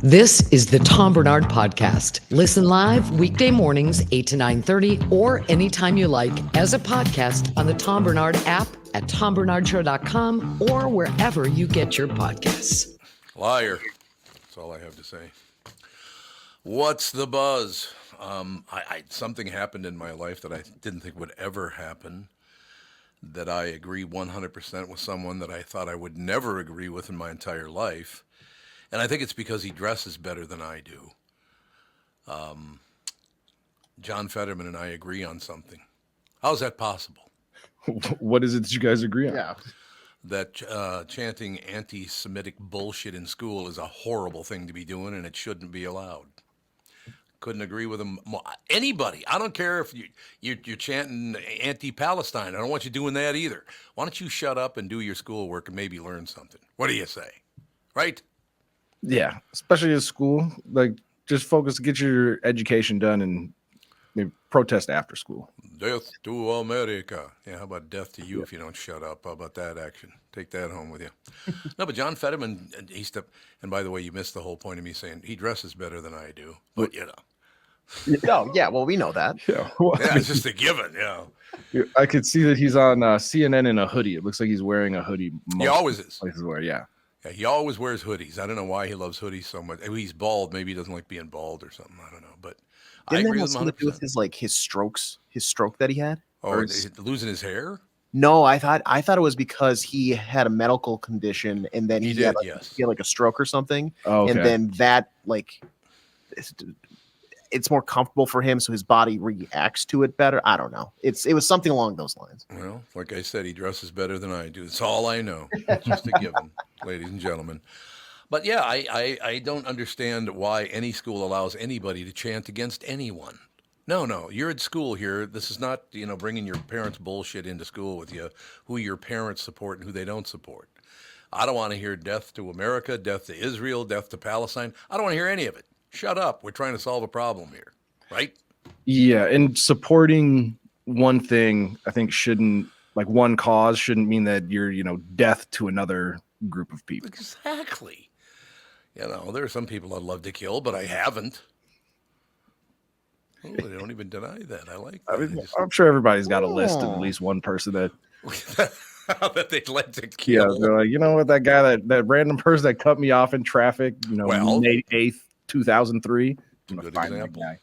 This is the Tom Barnard Podcast. Listen live weekday mornings, 8 to 9:30, or anytime you like as a podcast on the Tom Barnard app at tombarnardshow.com or wherever you get your podcasts. Liar. That's all I have to say. What's the buzz? Something happened in my life that I didn't think would ever happen, that I agree 100% with someone that I thought I would never agree with in my entire life. And I think it's because he dresses better than I do. John Fetterman and I agree on something. How's that possible? What is it that you guys agree on? Yeah. That chanting anti-Semitic bullshit in school is a horrible thing to be doing, and it shouldn't be allowed. Couldn't agree with him more. Anybody. I don't care if you're chanting anti-Palestine. I don't want you doing that either. Why don't you shut up and do your schoolwork and maybe learn something? What do you say? Right? Yeah, especially at school. Like, just focus, get your education done, and maybe protest after school. Death to America. Yeah, how about death to you if you don't shut up? How about that action? Take that home with you. No, but John Fetterman, and by the way, you missed the whole point of me saying he dresses better than I do. But, you know. Oh, yeah, well, we know that. Yeah, well, Yeah, it's just a given, yeah. I could see that he's on CNN in a hoodie. It looks like he's wearing a hoodie. He always is. Places where, yeah. Yeah, he always wears hoodies. I don't know why he loves hoodies so much. He's bald. Maybe he doesn't like being bald or something. I don't know. But I agree with him 100%. With his stroke that he had? Oh, losing his hair? No, I thought it was because he had a medical condition and then he had like a stroke or something. Oh, okay. And then that, like, it's more comfortable for him, so his body reacts to it better. I don't know. It was something along those lines. Well, like I said, he dresses better than I do. That's all I know. It's just a given, ladies and gentlemen. But yeah, I don't understand why any school allows anybody to chant against anyone. No, you're at school here. This is not, bringing your parents' bullshit into school with you, who your parents support and who they don't support. I don't want to hear death to America, death to Israel, death to Palestine. I don't want to hear any of it. Shut up. We're trying to solve a problem here, right? Yeah, and supporting one thing, I think, one cause shouldn't mean that you're, death to another group of people. Exactly. There are some people I'd love to kill, but I haven't. Oh, they don't even deny that. I like that. I mean, I'm sure everybody's got a list of at least one person that that they'd like to kill. Yeah, they're like, you know what, that guy, that random person that cut me off in traffic, May 8th, 2003. Good example.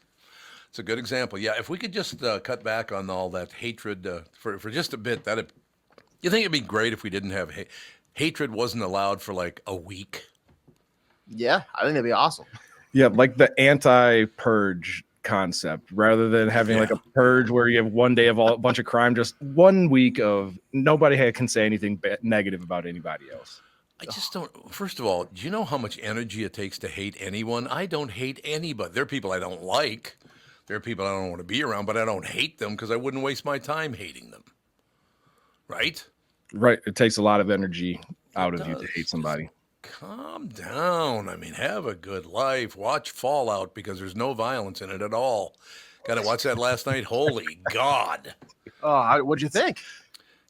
It's a good example. Yeah, if we could just cut back on all that hatred for just a bit, you think it'd be great if we didn't have hatred wasn't allowed for like a week? Yeah, I think that'd be awesome. Yeah, like the anti-purge concept, rather than having like a purge where you have one day of a bunch of crime, just 1 week of nobody can say anything negative about anybody else. I just don't. First of all, do you know how much energy it takes to hate anyone? I don't hate anybody. There are people I don't like. There are people I don't want to be around, but I don't hate them because I wouldn't waste my time hating them. Right? Right. It takes a lot of energy out of you to hate somebody. Calm down. I mean, have a good life. Watch Fallout because there's no violence in it at all. Got to watch that last night. Holy God. What'd you think?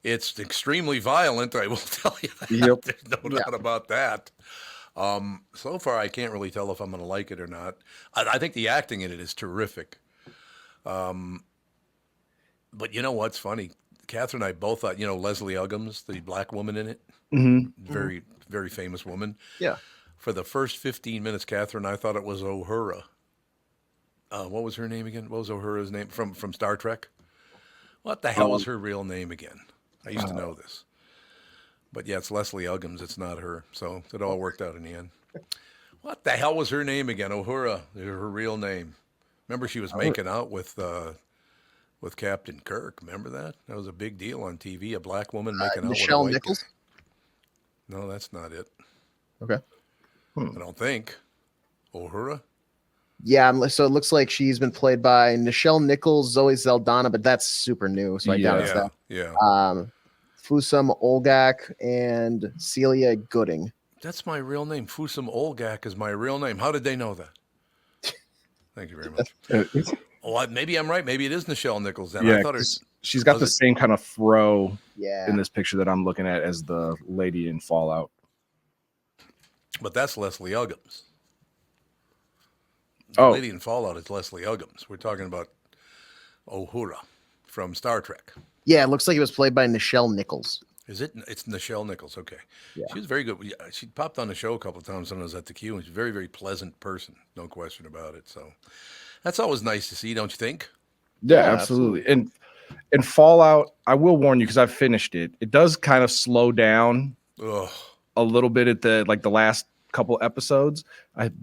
It's extremely violent, I will tell you that. Yep. There's no doubt about that. So far, I can't really tell if I'm going to like it or not. I think the acting in it is terrific. But you know what's funny? Catherine and I both thought, Leslie Uggams, the black woman in it, very, very famous woman. Yeah. For the first 15 minutes, Catherine and I thought it was Uhura. What was her name again? What was Uhura's name from Star Trek? What the hell was her real name again? I used to know this. But yeah, it's Leslie Uggams. It's not her. So it all worked out in the end. What the hell was her name again? Uhura, her real name. Remember she was making out with Captain Kirk. Remember that? That was a big deal on TV. A black woman making out with a white Nichols? guy. No, that's not it. Okay. I don't think. Uhura? Yeah, so it looks like she's been played by Nichelle Nichols, Zoe Saldana, but that's super new, so I doubt it's that. Yeah. Fusum Olgak and Celia Gooding. That's my real name. Fusum Olgak is my real name. How did they know that? Thank you very much. Maybe I'm right. Maybe it is Nichelle Nichols then. Yeah, I thought she's got the same kind of fro Yeah. in this picture that I'm looking at as the lady in Fallout. But that's Leslie Uggams. The Oh, lady in Fallout is Leslie Uggams. We're talking about Uhura from Star Trek. Yeah, it looks like it was played by Nichelle Nichols. Is it? It's Nichelle Nichols. Okay. Yeah. She was very good. She popped on the show a couple of times when I was at the Q, and she's a very, very pleasant person. No question about it. So that's always nice to see, don't you think? yeah, Yeah, absolutely. And Fallout, I will warn you because I've finished it. It does kind of slow down Ugh. a little bit at the last couple episodes,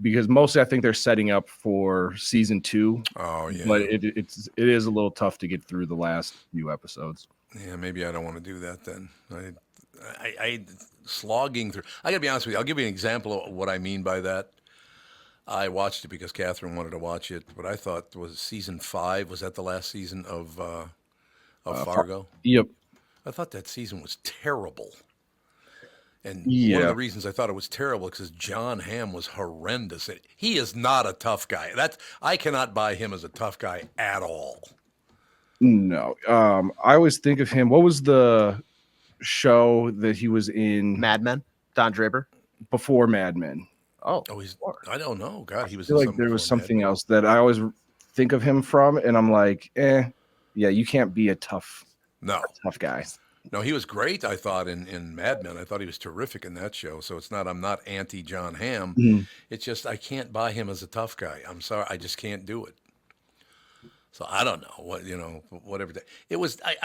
because mostly I think they're setting up for season 2. Oh, yeah. But it is a little tough to get through the last few episodes. Yeah, maybe I don't want to do that then. I slogging through. I got to be honest with you. I'll give you an example of what I mean by that. I watched it because Catherine wanted to watch it. What I thought was season 5. Was that the last season of Fargo? Yep. I thought that season was terrible. And one Yeah. of the reasons I thought it was terrible is because John Hamm was horrendous. He is not a tough guy. I cannot buy him as a tough guy at all. No. I always think of him. What was the show that he was in Mad Men, Don Draper. before Mad Men? Oh, I don't know. God, he was. I feel in like there was before Mad something Men. else that I always think of him from, and I'm like, yeah, you can't be a tough guy. No, he was great. I thought in Mad Men. I thought he was terrific in that show. So I'm not anti John Hamm. Mhm. It's just I can't buy him as a tough guy. I'm sorry, I just can't do it. So I don't know whatever it was. I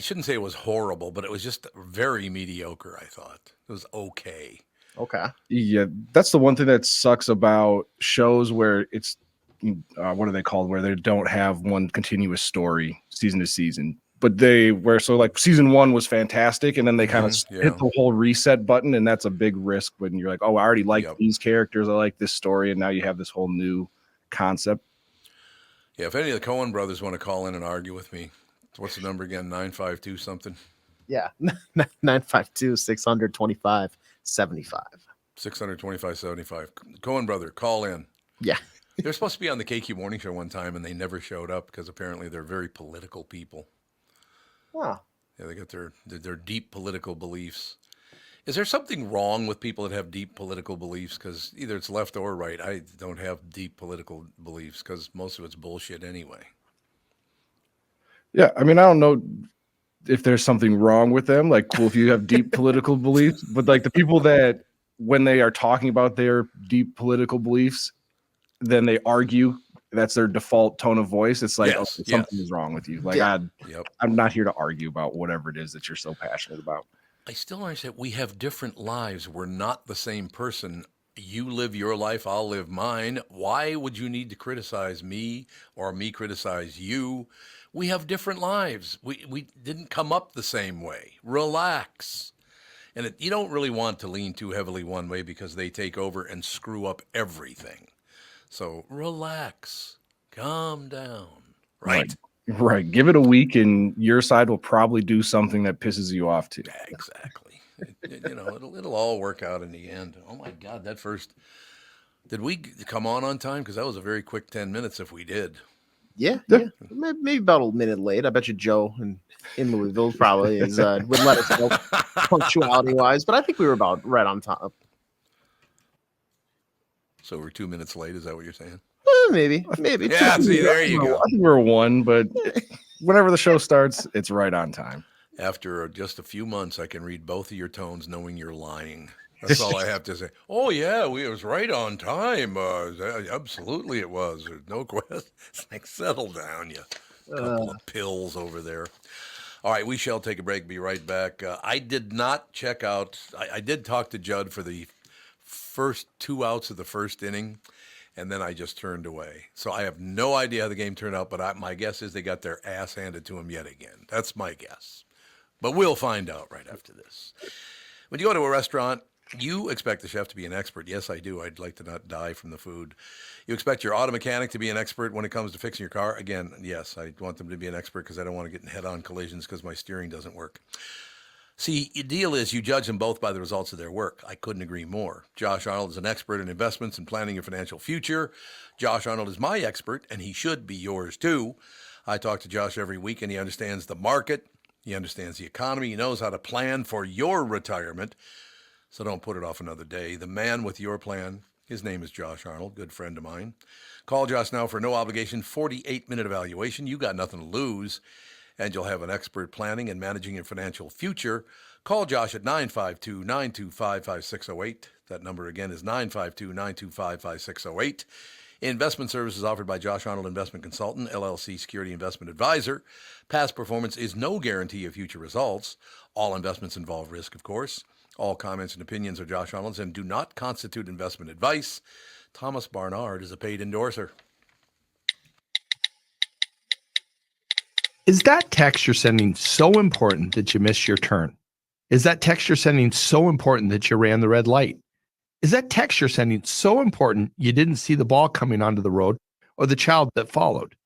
shouldn't say it was horrible, but it was just very mediocre. I thought it was okay. okay. Yeah, that's the one thing that sucks about shows where it's what are they called, where they don't have one continuous story season to season, but like season 1 was fantastic, and then they kind of hit the whole reset button, and that's a big risk when you're like, oh, I already like these characters, I like this story, and now you have this whole new concept. Yeah, if any of the Coen brothers want to call in and argue with me, what's the number again? 952 something. Yeah, 952-625-75. 625-75. Coen brother, call in. Yeah. They're supposed to be on the KQ Morning Show one time, and they never showed up because apparently they're very political people. Wow. Yeah, they got their deep political beliefs. Is there something wrong with people that have deep political beliefs? Because either it's left or right. I don't have deep political beliefs because most of it's bullshit anyway. Yeah, I mean, I don't know if there's something wrong with them. Like, cool if you have deep political beliefs, but like the people that when they are talking about their deep political beliefs, then they argue. That's their default tone of voice. It's like something is wrong with you. Like I'm not here to argue about whatever it is that you're so passionate about. I still understand we have different lives. We're not the same person. You live your life, I'll live mine. Why would you need to criticize me or me criticize you? We have different lives. We didn't come up the same way. Relax. And you don't really want to lean too heavily one way because they take over and screw up everything. So relax. Calm down. Right? Right. Give it a week and your side will probably do something that pisses you off too. Yeah, exactly. It'll all work out in the end. Oh my God, did we come on time? Because that was a very quick 10 minutes if we did. Yeah. Maybe about a minute late. I bet you Joe in Louisville probably would let us know punctuality wise, but I think we were about right on top. So we're 2 minutes late. Is that what you're saying? Maybe. Yeah, see, there you go. I think we're 1, but whenever the show starts, it's right on time. After just a few months, I can read both of your tones knowing you're lying. That's all I have to say. Oh, yeah, it was right on time. Absolutely it was. There's no question. It's like, settle down, you couple of pills over there. All right, we shall take a break. Be right back. I did not check out. I did talk to Judd for the first 2 outs of the first inning, and then I just turned away. So I have no idea how the game turned out, but my guess is they got their ass handed to them yet again. That's my guess. But we'll find out right after this. When you go to a restaurant, you expect the chef to be an expert. Yes, I do. I'd like to not die from the food. You expect your auto mechanic to be an expert when it comes to fixing your car. Again, yes, I want them to be an expert because I don't want to get in head-on collisions because my steering doesn't work. See, the deal is you judge them both by the results of their work. I couldn't agree more. Josh Arnold is an expert in investments and planning your financial future. Josh Arnold is my expert, and he should be yours too. I talk to Josh every week, and he understands the market. He understands the economy. He knows how to plan for your retirement. So don't put it off another day. The man with your plan His name is Josh Arnold, good friend of mine. Call Josh now for no obligation 48-minute evaluation. You got nothing to lose, and you'll have an expert planning and managing your financial future. Call Josh at 952-925-5608. That number again is 952-925-5608. Investment services offered by Josh Arnold Investment Consultant, LLC Security Investment Advisor. Past performance is no guarantee of future results. All investments involve risk, of course. All comments and opinions are Josh Arnold's and do not constitute investment advice. Thomas Barnard is a paid endorser. Is that text you're sending so important that you missed your turn? Is that text you're sending so important that you ran the red light? Is that text you're sending so important you didn't see the ball coming onto the road or the child that followed?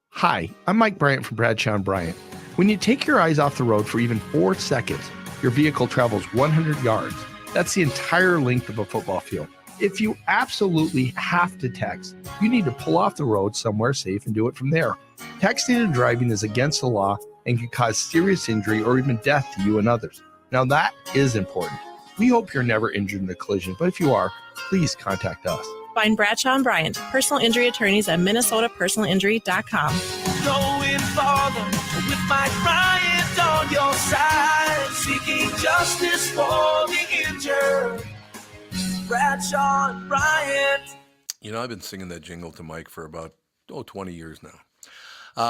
Hi, I'm Mike Bryant from Bradshaw and Bryant. When you take your eyes off the road for even 4 seconds, your vehicle travels 100 yards. That's the entire length of a football field. If you absolutely have to text, you need to pull off the road somewhere safe and do it from there. Texting and driving is against the law and can cause serious injury or even death to you and others. Now that is important. We hope you're never injured in a collision, but if you are, please contact us. Find Bradshaw and Bryant, personal injury attorneys at minnesotapersonalinjury.com. Going farther with Mike Bryant on your side, seeking justice for the injured. Bradshaw and Bryant. You know, I've been singing that jingle to Mike for about 20 years now.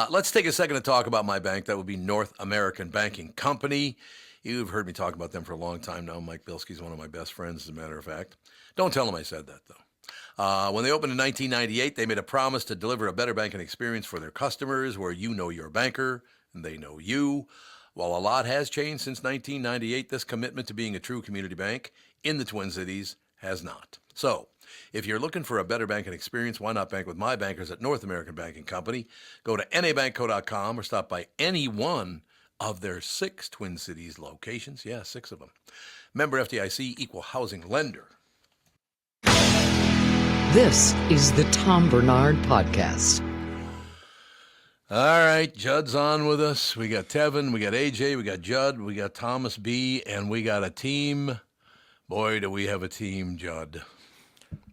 Let's take a second to talk about my bank. That would be North American Banking Company. You've heard me talk about them for a long time now. Mike Bilski's one of my best friends, as a matter of fact. Don't tell him I said that, though. When they opened in 1998, they made a promise to deliver a better banking experience for their customers, where you know your banker and they know you. While a lot has changed since 1998, this commitment to being a true community bank in the Twin Cities has not. So, if you're looking for a better banking experience, why not bank with my bankers at North American Banking Company? Go to nabankco.com or stop by any one of their 6 Twin Cities locations. Yeah, 6 of them. Member FDIC, equal housing lender. This is the Tom Barnard Podcast. All right, Judd's on with us. We got Tevin, we got AJ, we got Judd, we got Thomas B, and we got a team. Boy, do we have a team, Judd.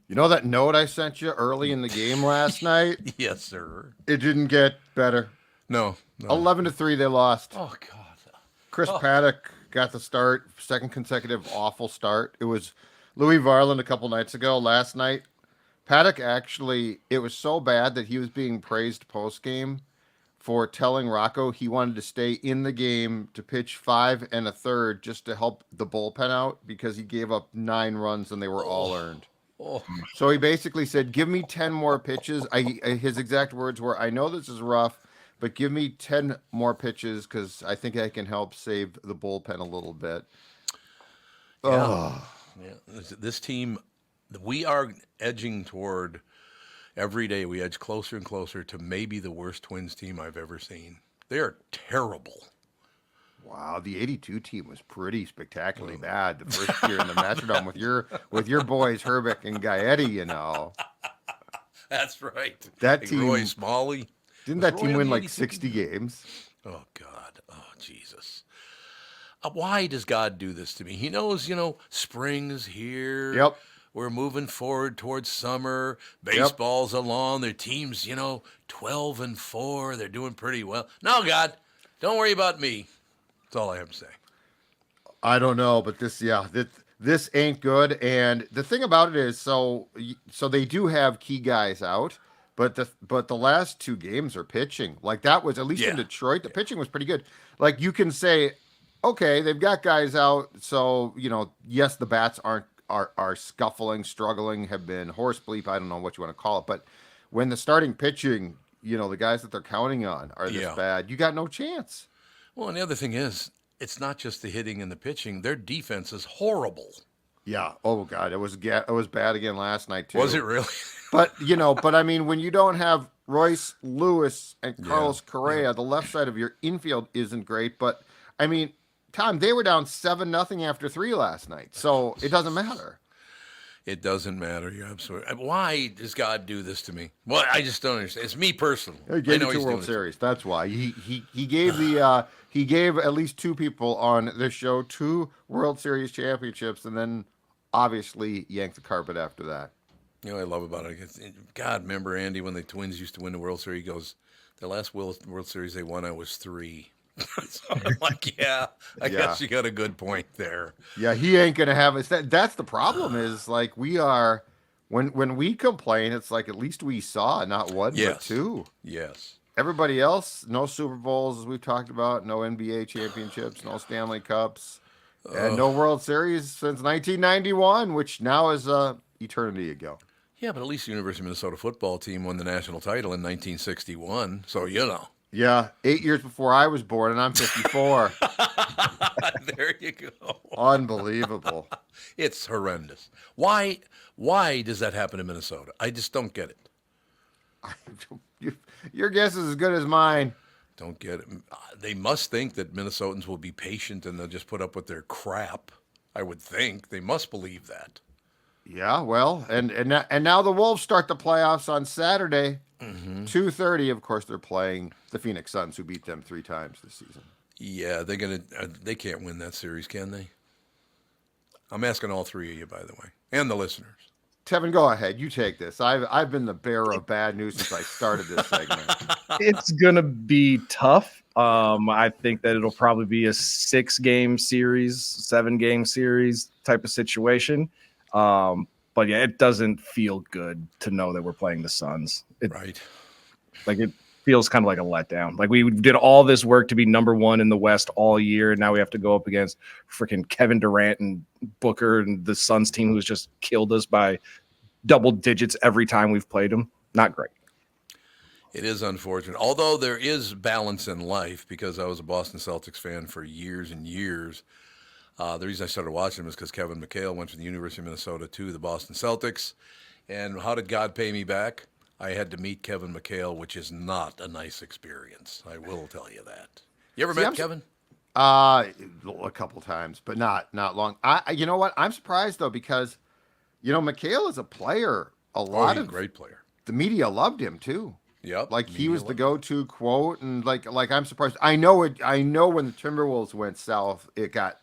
You know that note I sent you early in the game last night? Yes, sir. It didn't get better. No. 11-3, they lost. Oh, God. Chris Paddack got the start, second consecutive awful start. It was Louis Varland a couple nights ago. Last night, Paddack actually, it was so bad that he was being praised post-game for telling Rocco he wanted to stay in the game to pitch 5 1/3 just to help the bullpen out because he gave up 9 runs and they were all earned. So he basically said, give me 10 more pitches. His exact words were, I know this is rough, but give me 10 more pitches because I think I can help save the bullpen a little bit. Yeah. This team, we are edging toward, every day we edge closer and closer to maybe the worst Twins team I've ever seen. They are terrible. Wow, the '82 team was pretty spectacularly bad the first year in the Metrodome with your boys Herbeck and Gaetti, you know. That's right. That like team, Roy Smalley. Didn't that team win like 60 games? Oh, God. Oh, Jesus. Why does God do this to me? He knows, spring is here. Yep. We're moving forward towards summer. Baseball's along. Their team's, 12-4. They're doing pretty well. No, God, don't worry about me. That's all I have to say. I don't know, but this ain't good. And the thing about it is, so they do have key guys out, but the last 2 games are pitching. Like that was, at least in Detroit, the pitching was pretty good. Like you can say, okay, they've got guys out, so yes, the bats are scuffling, struggling, have been horse bleep. I don't know what you want to call it, but when the starting pitching, the guys that they're counting on are this bad, you got no chance. Well, and the other thing is, it's not just the hitting and the pitching. Their defense is horrible. Yeah. Oh God, it was bad again last night too. Was it really? But I mean, when you don't have Royce Lewis and Carlos Correa, the left side of your infield isn't great. But I mean, Tom, they were down 7-0 after 3 last night, so it doesn't matter. It doesn't matter. You're absolutely. Why does God do this to me? Well, I just don't understand. It's me personally. He gave you 2 World Series. That's why he gave he gave at least 2 people on this show 2 World Series championships, and then obviously yanked the carpet after that. You know what I love about it? God, remember, Andy, when the Twins used to win the World Series? He goes, the last World Series they won, I was 3. So I'm like, yeah, I guess you got a good point there. Yeah, he ain't gonna have us. That's the problem. Is like we are when we complain, it's like at least we saw not one but 2. Yes. Everybody else, no Super Bowls as we've talked about, no NBA championships, no Stanley Cups, and no World Series since 1991, which now is eternity ago. Yeah, but at least the University of Minnesota football team won the national title in 1961. So, you know. Yeah, 8 years before I was born, and I'm 54. There you go. Unbelievable. It's horrendous. Why does that happen in Minnesota? I just don't get it. Your guess is as good as mine. Don't get it. They must think that Minnesotans will be patient and they'll just put up with their crap. I would think. They must believe that. Yeah, well, and now the Wolves start the playoffs on Saturday, 2:30. Of course, they're playing the Phoenix Suns, who beat them 3 times this season. Yeah, they can't win that series, can they? I'm asking all 3 of you, by the way, and the listeners. Tevin, go ahead. You take this. I've been the bearer of bad news since I started this segment. It's gonna be tough. I think that it'll probably be a 6-game series, 7-game series type of situation. But yeah, it doesn't feel good to know that we're playing the Suns. Right. Like it feels kind of like a letdown. Like we did all this work to be number 1 in the West all year, and now we have to go up against freaking Kevin Durant and Booker and the Suns team who's just killed us by double digits every time we've played them. Not great. It is unfortunate. Although there is balance in life, because I was a Boston Celtics fan for years and years. The reason I started watching them is because Kevin McHale went from the University of Minnesota to the Boston Celtics. And how did God pay me back? I had to meet Kevin McHale, which is not a nice experience. I will tell you that. You ever met Kevin? A couple times, but not long. You know what? I'm surprised though, because McHale is a player. He's a great player. The media loved him too. Yep. Like he was the go-to quote, and like I'm surprised. I know when the Timberwolves went south, it got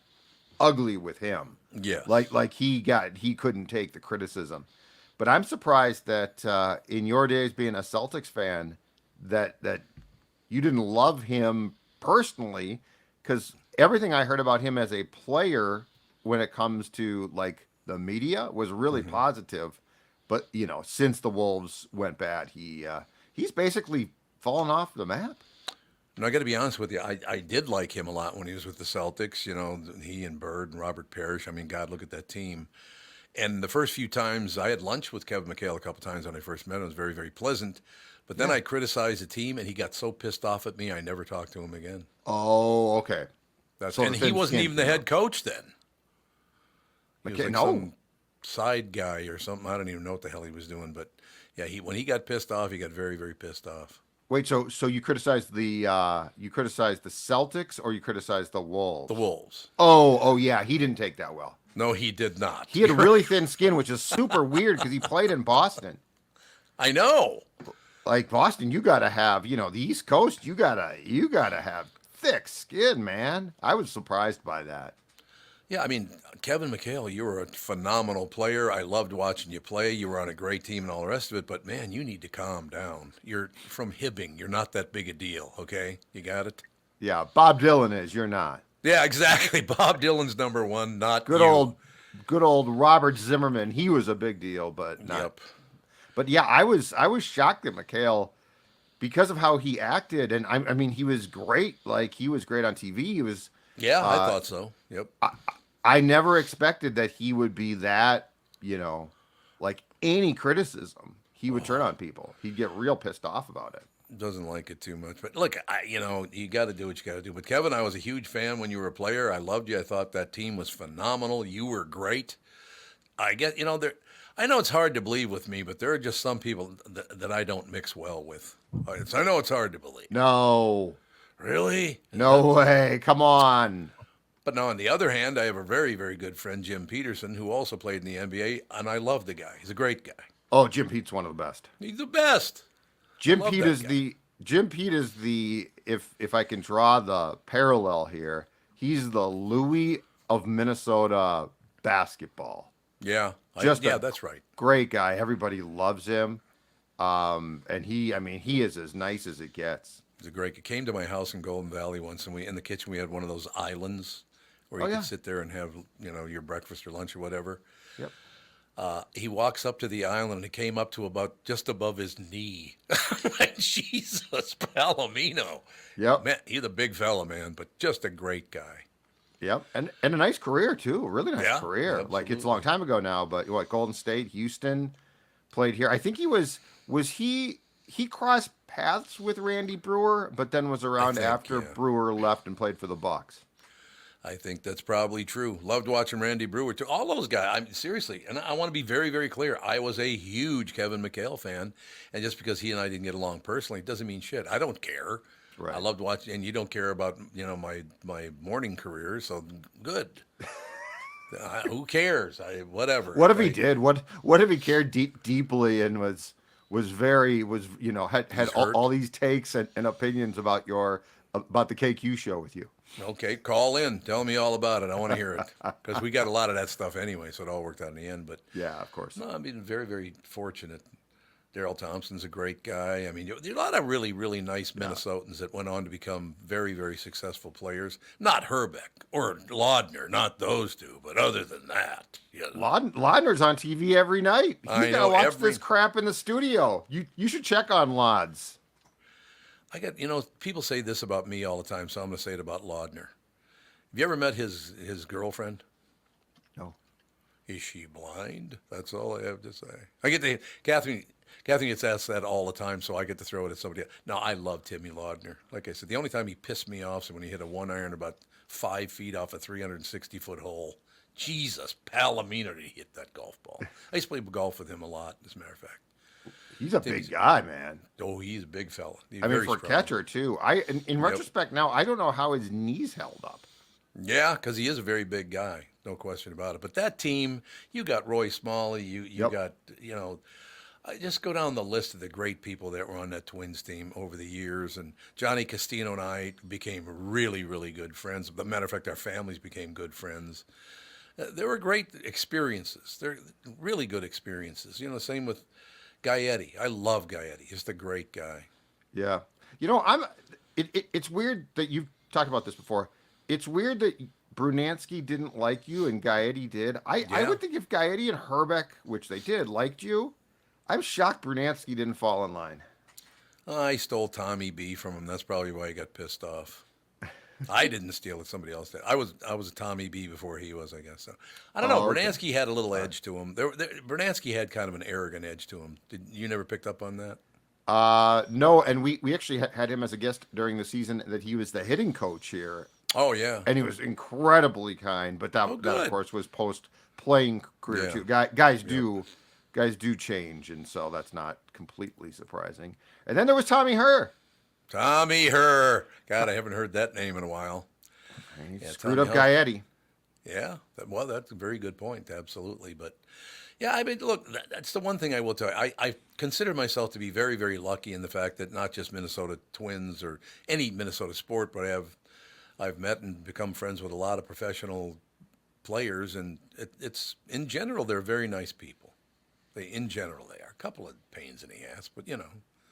ugly with him. Yeah. Like he couldn't take the criticism. But I'm surprised that in your days being a Celtics fan, that you didn't love him personally, because everything I heard about him as a player when it comes to like the media was really positive. But since the Wolves went bad, he's basically fallen off the map. And I got to be honest with you, I did like him a lot when he was with the Celtics. He and Bird and Robert Parrish. I mean, God, look at that team. And the first few times I had lunch with Kevin McHale a couple times when I first met him. It was very, very pleasant. But then I criticized the team, and he got so pissed off at me, I never talked to him again. Oh, okay. And he wasn't even the head coach then. He was like some side guy or something. I don't even know what the hell he was doing. But yeah, when he got pissed off, he got very, very pissed off. Wait, so you criticized the Celtics, or you criticized the Wolves? The Wolves. Oh yeah, he didn't take that well. No, he did not. He had really thin skin, which is super weird because he played in Boston. I know. Like Boston, you gotta have, the East Coast, you gotta have thick skin, man. I was surprised by that. Yeah, I mean, Kevin McHale, you were a phenomenal player. I loved watching you play. You were on a great team and all the rest of it. But, man, you need to calm down. You're from Hibbing. You're not that big a deal, okay? You got it? Yeah, Bob Dylan is. You're not. Yeah, exactly. Bob Dylan's number 1, not good you. Good old Robert Zimmerman. He was a big deal, but not. Yep. But, yeah, I was shocked at McHale because of how he acted. And, I mean, he was great. Like, he was great on TV. He was. Yeah, I thought so. Yep. I never expected that he would be that, like any criticism, he would turn on people. He'd get real pissed off about it. Doesn't like it too much. But look, you got to do what you got to do. But Kevin, I was a huge fan when you were a player. I loved you. I thought that team was phenomenal. You were great. I guess, I know it's hard to believe with me, but there are just some people that I don't mix well with. I know it's hard to believe. No. Really? No way. Come on. But now, on the other hand, I have a very, very good friend, Jim Peterson, who also played in the NBA, and I love the guy. He's a great guy. Oh, Jim Pete's one of the best. He's the best. Jim Pete is the if I can draw the parallel here, he's the Louis of Minnesota basketball. Yeah, Just that's right. great guy. Everybody loves him. And he is as nice as it gets. He's a great. He came to my house in Golden Valley once, and in the kitchen we had one of those islands where you could sit there and have your breakfast or lunch or whatever. Yep. He walks up to the island and it came up to about just above his knee. Like, Jesus, Palomino. Yep. Man, he's a big fella, man, but just a great guy. Yep. And a nice career too. A really nice career. Absolutely. Like, it's a long time ago now, but what, Golden State, Houston, played here. I think he crossed paths with Randy Brewer, but then was around after Brewer left and played for the Bucks. I think that's probably true. Loved watching Randy Brewer too. All those guys. I'm seriously, and I want to be very, very clear. I was a huge Kevin McHale fan, and just because he and I didn't get along personally, it doesn't mean shit. I don't care. Right. I loved watching, and you don't care about my morning career, so good. Who cares? Whatever. What if he did? What if he cared deeply and was had all these takes and opinions about the KQ show with you? Okay, call in. Tell me all about it. I want to hear it because we got a lot of that stuff anyway, so it all worked out in the end. But yeah, of course. No, I mean, very, very fortunate. Daryl Thompson's a great guy. I mean, there are a lot of really, really nice Minnesotans that went on to become very, very successful players. Not Herbeck or Laudner, not those two, but other than that. Laudner's on TV every night. I You know, gotta watch this crap in the studio. You should check on Lauds. I got, people say this about me all the time, so I'm going to say it about Laudner. Have you ever met his girlfriend? No. Is she blind? That's all I have to say. Catherine gets asked that all the time, so I get to throw it at somebody else. No, I love Timmy Laudner. Like I said, the only time he pissed me off is when he hit a 1-iron about 5 feet off a 360-foot hole. Jesus, Palomino did he hit that golf ball. I used to play golf with him a lot, as a matter of fact. He's a big guy, man. Oh, he's a big fella. I mean, for a catcher, too. In retrospect now, I don't know how his knees held up. Yeah, because he is a very big guy. No question about it. But that team, you got Roy Smalley. You got, I just go down the list of the great people that were on that Twins team over the years. And Johnny Castino and I became really, really good friends. As a matter of fact, our families became good friends. There were great experiences. They're really good experiences. Same with Gaetti. I love Gaetti. He's a great guy. Yeah. It's weird that you've talked about this before. It's weird that Brunansky didn't like you and Gaetti did. I would think if Gaetti and Herbeck, which they did, liked you, I'm shocked Brunansky didn't fall in line. I stole Tommy B from him. That's probably why he got pissed off. I didn't steal it. Somebody else did. I was a Tommy B before he was, I guess. So I don't know. Okay. Brunansky had a little edge to him. Brunansky had kind of an arrogant edge to him. Did you never picked up on that? No, and we actually had him as a guest during the season that he was the hitting coach here. Oh yeah, and he was incredibly kind. But that of course was post playing career too. Guys do change, and so that's not completely surprising. And then there was Tommy Herr. Tommy Herr. God, I haven't heard that name in a while. He screwed up Gaetti. Yeah, that's a very good point. Absolutely, but yeah, I mean, look, that's the one thing I will tell you. I consider myself to be very, very lucky in the fact that not just Minnesota Twins or any Minnesota sport, but I've met and become friends with a lot of professional players, and it's in general they're very nice people. In general they are. A couple of pains in the ass, but it's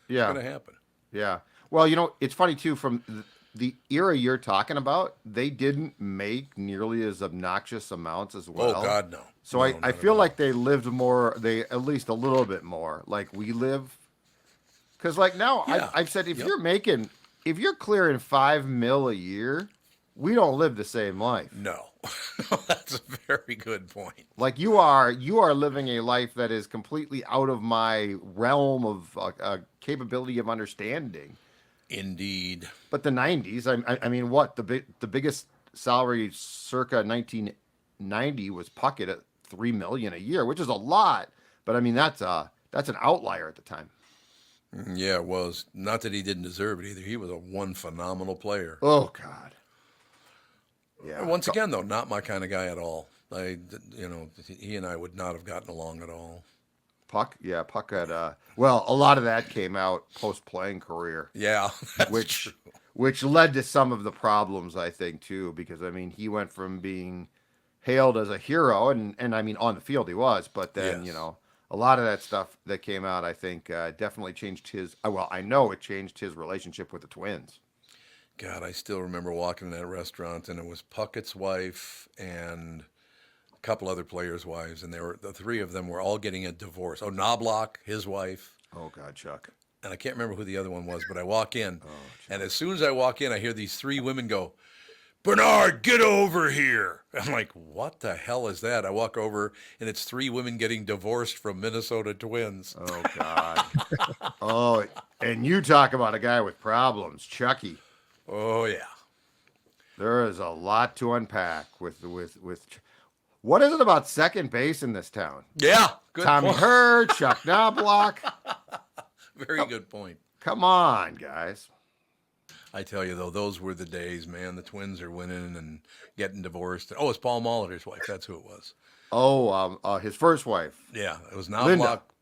going to happen. Yeah. Well, it's funny too. From the era you're talking about, they didn't make nearly as obnoxious amounts as well. Oh God, no. So I feel like they lived more. They at least a little bit more like we live. Because like now, I've said if you're clearing $5 million a year, we don't live the same life. No, that's a very good point. Like you are living a life that is completely out of my realm of capability of understanding. Indeed. But the 90s, I mean, what the biggest salary circa 1990 was Puckett at $3 million a year, which is a lot. But I mean, that's an outlier at the time. Yeah, it was. Not that he didn't deserve it either. He was one phenomenal player. Oh God. Yeah. Once again, though, not my kind of guy at all. He and I would not have gotten along at all. Puck had a lot of that came out post-playing career. Yeah, which led to some of the problems, I think, too, because I mean he went from being hailed as a hero, and I mean on the field he was, but then Yes. a lot of that stuff that came out, I think, definitely changed his. Well, I know it changed his relationship with the Twins. God, I still remember walking in that restaurant, and it was Puckett's wife and a couple other players' wives, and the three of them were all getting a divorce. Oh, Knobloch, his wife, Oh God, Chuck. and I can't remember who the other one was, but I walk in, and as soon as I walk in, I hear these three women go, "Barnard, get over here." I'm like, what the hell is that? I walk over, and it's three women getting divorced from Minnesota Twins. Oh God. Oh, and you talk about a guy with problems, Chucky. Oh, yeah. There is a lot to unpack with. What is it about second base in this town? Yeah, good Tommy point. Hurd, Chuck Knobloch. Very good point. Come on, guys. I tell you, though, those were the days, man. The Twins are winning and getting divorced. Oh, it's Paul Molitor's wife. That's who it was. Oh, his first wife. Yeah, it was Linda. Knobloch.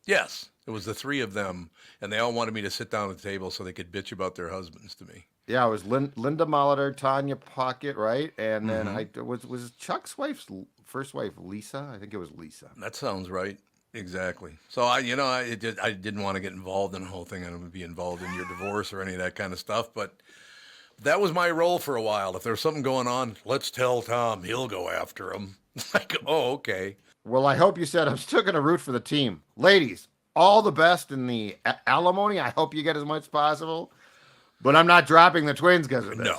Yes, it was the three of them, and they all wanted me to sit down at the table so they could bitch about their husbands to me. Yeah, it was Linda Molitor, Tanya Pocket, right? And then Mm-hmm. was Chuck's wife's first wife Lisa? I think it was Lisa. That sounds right. Exactly. So I didn't want to get involved in the whole thing. I don't want to be involved in your divorce or any of that kind of stuff. But that was my role for a while. If there's something going on, let's tell Tom. He'll go after him. Like, oh, okay. Well, I hope you said I'm still going to root for the team. Ladies, all the best in the alimony. I hope you get as much as possible. But I'm not dropping the Twins because of this. No,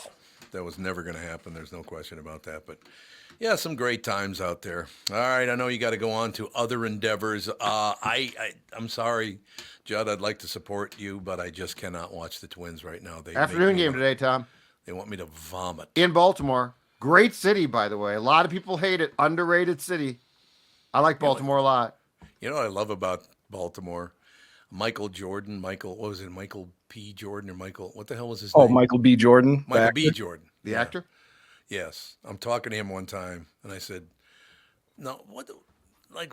that was never going to happen. There's no question about that. But yeah, some great times out there. All right, I know you got to go on to other endeavors. I'm sorry, Judd. I'd like to support you, but I just cannot watch the Twins right now. Afternoon game today, Tom. They want me to vomit. In Baltimore. Great city, by the way. A lot of people hate it. Underrated city. I like Baltimore a lot. You know what I love about Baltimore? Michael P. Jordan or Michael, what the hell was his name? Michael B. Jordan. Michael B. Jordan. The actor? Yes. I'm talking to him one time, and I said, no,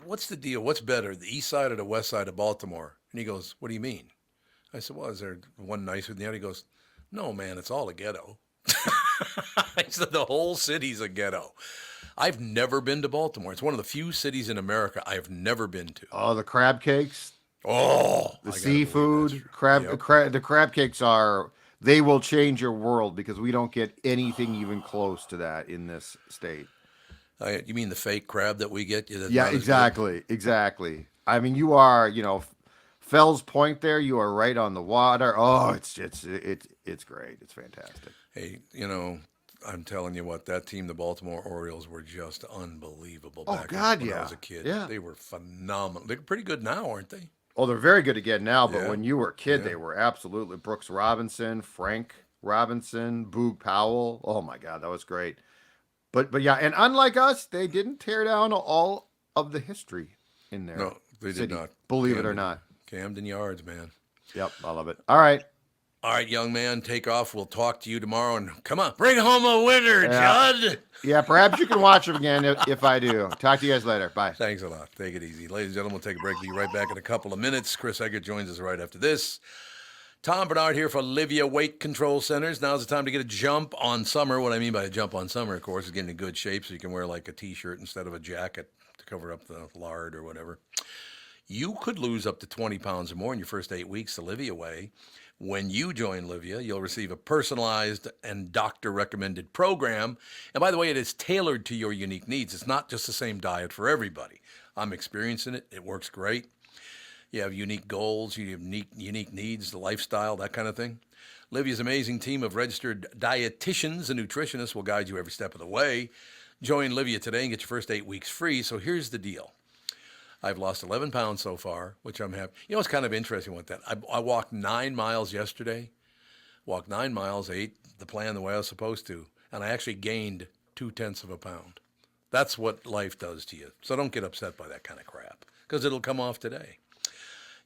what's the deal? What's better, the east side or the west side of Baltimore? And he goes, what do you mean? I said, well, is there one nicer than the other? He goes, no, man, it's all a ghetto. I said, the whole city's a ghetto. I've never been to Baltimore. It's one of the few cities in America I have never been to. Oh, the crab cakes. Oh, The seafood. The crab cakes they will change your world because we don't get anything even close to that in this state. You mean the fake crab that we get? Yeah, exactly. I mean, you are, Fells Point there. You are right on the water. Oh, it's great. It's fantastic. Hey, I'm telling you what, that team, the Baltimore Orioles, were just unbelievable Oh, back God, when yeah. I was a kid. Yeah. They were phenomenal. They're pretty good now, aren't they? Oh, they're very good again now, but Yeah. when you were a kid, Yeah. they were absolutely Brooks Robinson, Frank Robinson, Boog Powell. Oh my God, that was great. But yeah, and unlike us, they didn't tear down all of the history in there. No, they did not. Believe it or not. Camden Yards, man. Yep, I love it. All right. All right, young man, take off. We'll talk to you tomorrow. And come on, bring home a winner, Yeah. Judd. Yeah, perhaps you can watch them again if I do. Talk to you guys later. Bye. Thanks a lot. Take it easy. Ladies and gentlemen, we'll take a break. Be right back in a couple of minutes. Chris Egert joins us right after this. Tom Barnard here for Livia Weight Control Centers. Now's the time to get a jump on summer. What I mean by a jump on summer, of course, is getting in good shape so you can wear like a T-shirt instead of a jacket to cover up the lard or whatever. You could lose up to 20 pounds or more in your first 8 weeks the Livia way. When you join Livia, you'll receive a personalized and doctor-recommended program. And by the way, it is tailored to your unique needs. It's not just the same diet for everybody. I'm experiencing it. It works great. You have unique goals, you have unique needs, the lifestyle, that kind of thing. Livia's amazing team of registered dietitians and nutritionists will guide you every step of the way. Join Livia today and get your first 8 weeks free. So here's the deal. I've lost 11 pounds so far, which I'm happy. You know, it's kind of interesting with that. I walked 9 miles yesterday, walked 9 miles, ate the plan the way I was supposed to, and I actually gained 0.2 of a pound. That's what life does to you. So don't get upset by that kind of crap because it'll come off today.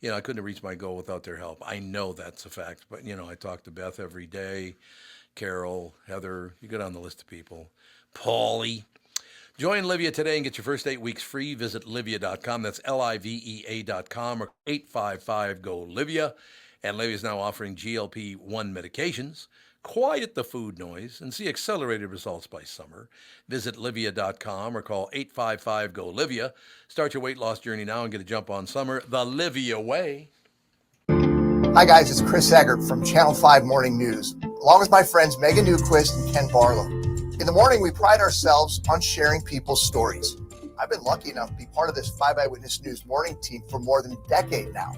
I couldn't have reached my goal without their help. I know that's a fact, but, I talk to Beth every day, Carol, Heather, you go down the list of people, Paulie. Join Livia today and get your first 8 weeks free. Visit Livia.com. That's LIVEA.com or 855-GO-LIVIA. And Livia is now offering GLP-1 medications. quiet the food noise, and see accelerated results by summer. Visit Livia.com or call 855-GO-LIVIA. Start your weight loss journey now and get a jump on summer the Livia way. Hi guys, it's Chris Egert from Channel 5 Morning News, along with my friends Megan Newquist and Ken Barlow. In the morning, we pride ourselves on sharing people's stories. I've been lucky enough to be part of this 5 Eyewitness News morning team for more than a decade now.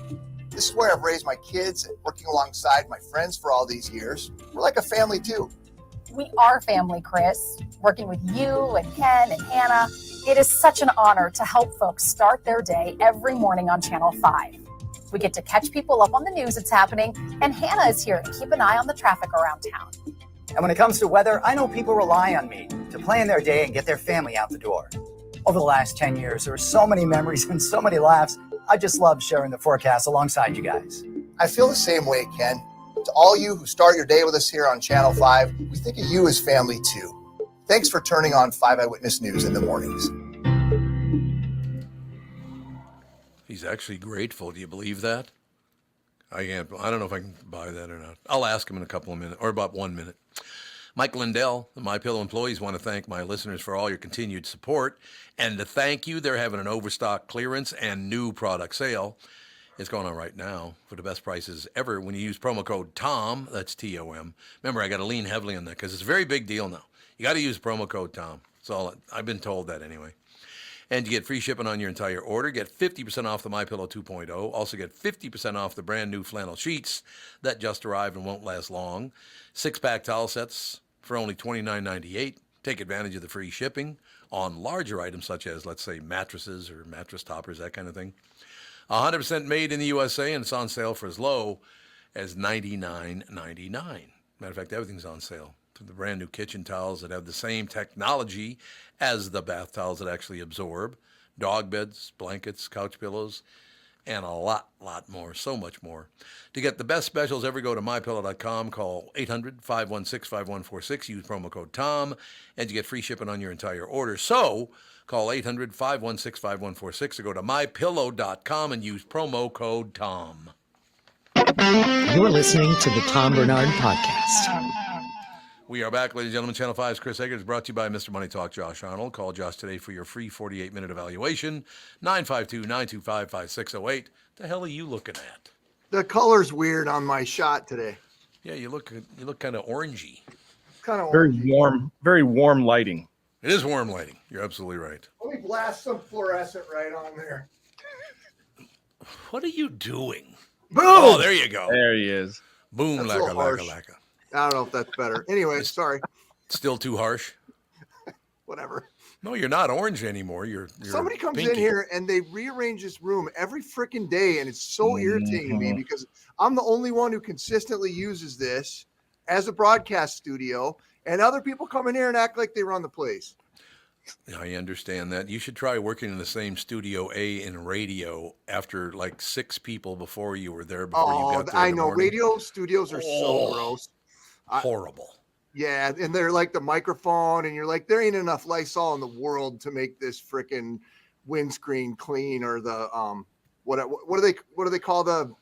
This is where I've raised my kids and working alongside my friends for all these years. We're like a family too. We are family, Chris. Working with you and Ken and Hannah, it is such an honor to help folks start their day every morning on Channel 5. We get to catch people up on the news that's happening, and Hannah is here to keep an eye on the traffic around town. And when it comes to weather, I know people rely on me to plan their day and get their family out the door. Over the last 10 years, there are so many memories and so many laughs. I just love sharing the forecast alongside you guys. I feel the same way, Ken. To all you who start your day with us here on Channel 5, we think of you as family too. Thanks for turning on 5 Eyewitness News in the mornings. He's actually grateful. Do you believe that? I don't know if I can buy that or not. I'll ask him in a couple of minutes, or about 1 minute. Mike Lindell, the MyPillow employees, want to thank my listeners for all your continued support. And to thank you, they're having an overstock clearance and new product sale. It's going on right now for the best prices ever when you use promo code TOM. That's T-O-M. Remember, I got to lean heavily on that because it's a very big deal now. You got to use promo code TOM. That's all. I've been told that anyway. And you get free shipping on your entire order. Get 50% off the MyPillow 2.0. Also get 50% off the brand new flannel sheets that just arrived and won't last long. 6-pack towel sets for only $29.98. Take advantage of the free shipping on larger items such as, let's say, mattresses or mattress toppers, that kind of thing. 100% made in the USA, and it's on sale for as low as $99.99. Matter of fact, everything's on sale. The brand new kitchen towels that have the same technology as the bath towels that actually absorb, dog beds, blankets, couch pillows, and a lot more, so much more. To get the best specials ever, go to MyPillow.com, call 800-516-5146, use promo code TOM, and you get free shipping on your entire order. So call 800-516-5146 or go to MyPillow.com and use promo code TOM. You're listening to the Tom Barnard Podcast. We are back, ladies and gentlemen. Channel 5's Chris Egert is brought to you by Mr. Money Talk, Josh Arnold. Call Josh today for your free 48-minute evaluation, 952-925-5608. The hell are you looking at? The color's weird on my shot today. Yeah, you look kind of orangey. Kind of Very warm lighting. It is warm lighting. You're absolutely right. Let me blast some fluorescent right on there. What are you doing? Boom! Oh, there you go. There he is. Boom, That's a little harsh. lacka. I don't know if that's better. Anyway, sorry. Still too harsh? Whatever. No, you're not orange anymore. You're Somebody comes pinky. in here and they rearrange this room every freaking day, and it's so irritating to me because I'm the only one who consistently uses this as a broadcast studio, and other people come in here and act like they run the place. I understand that. You should try working in the same Studio A in radio after like 6 people before you were there. Before you got there I in the know. morning. Radio studios are so gross. Horrible. Yeah, and they're like the microphone, and you're like, there ain't enough Lysol in the world to make this freaking windscreen clean, or the what do they call the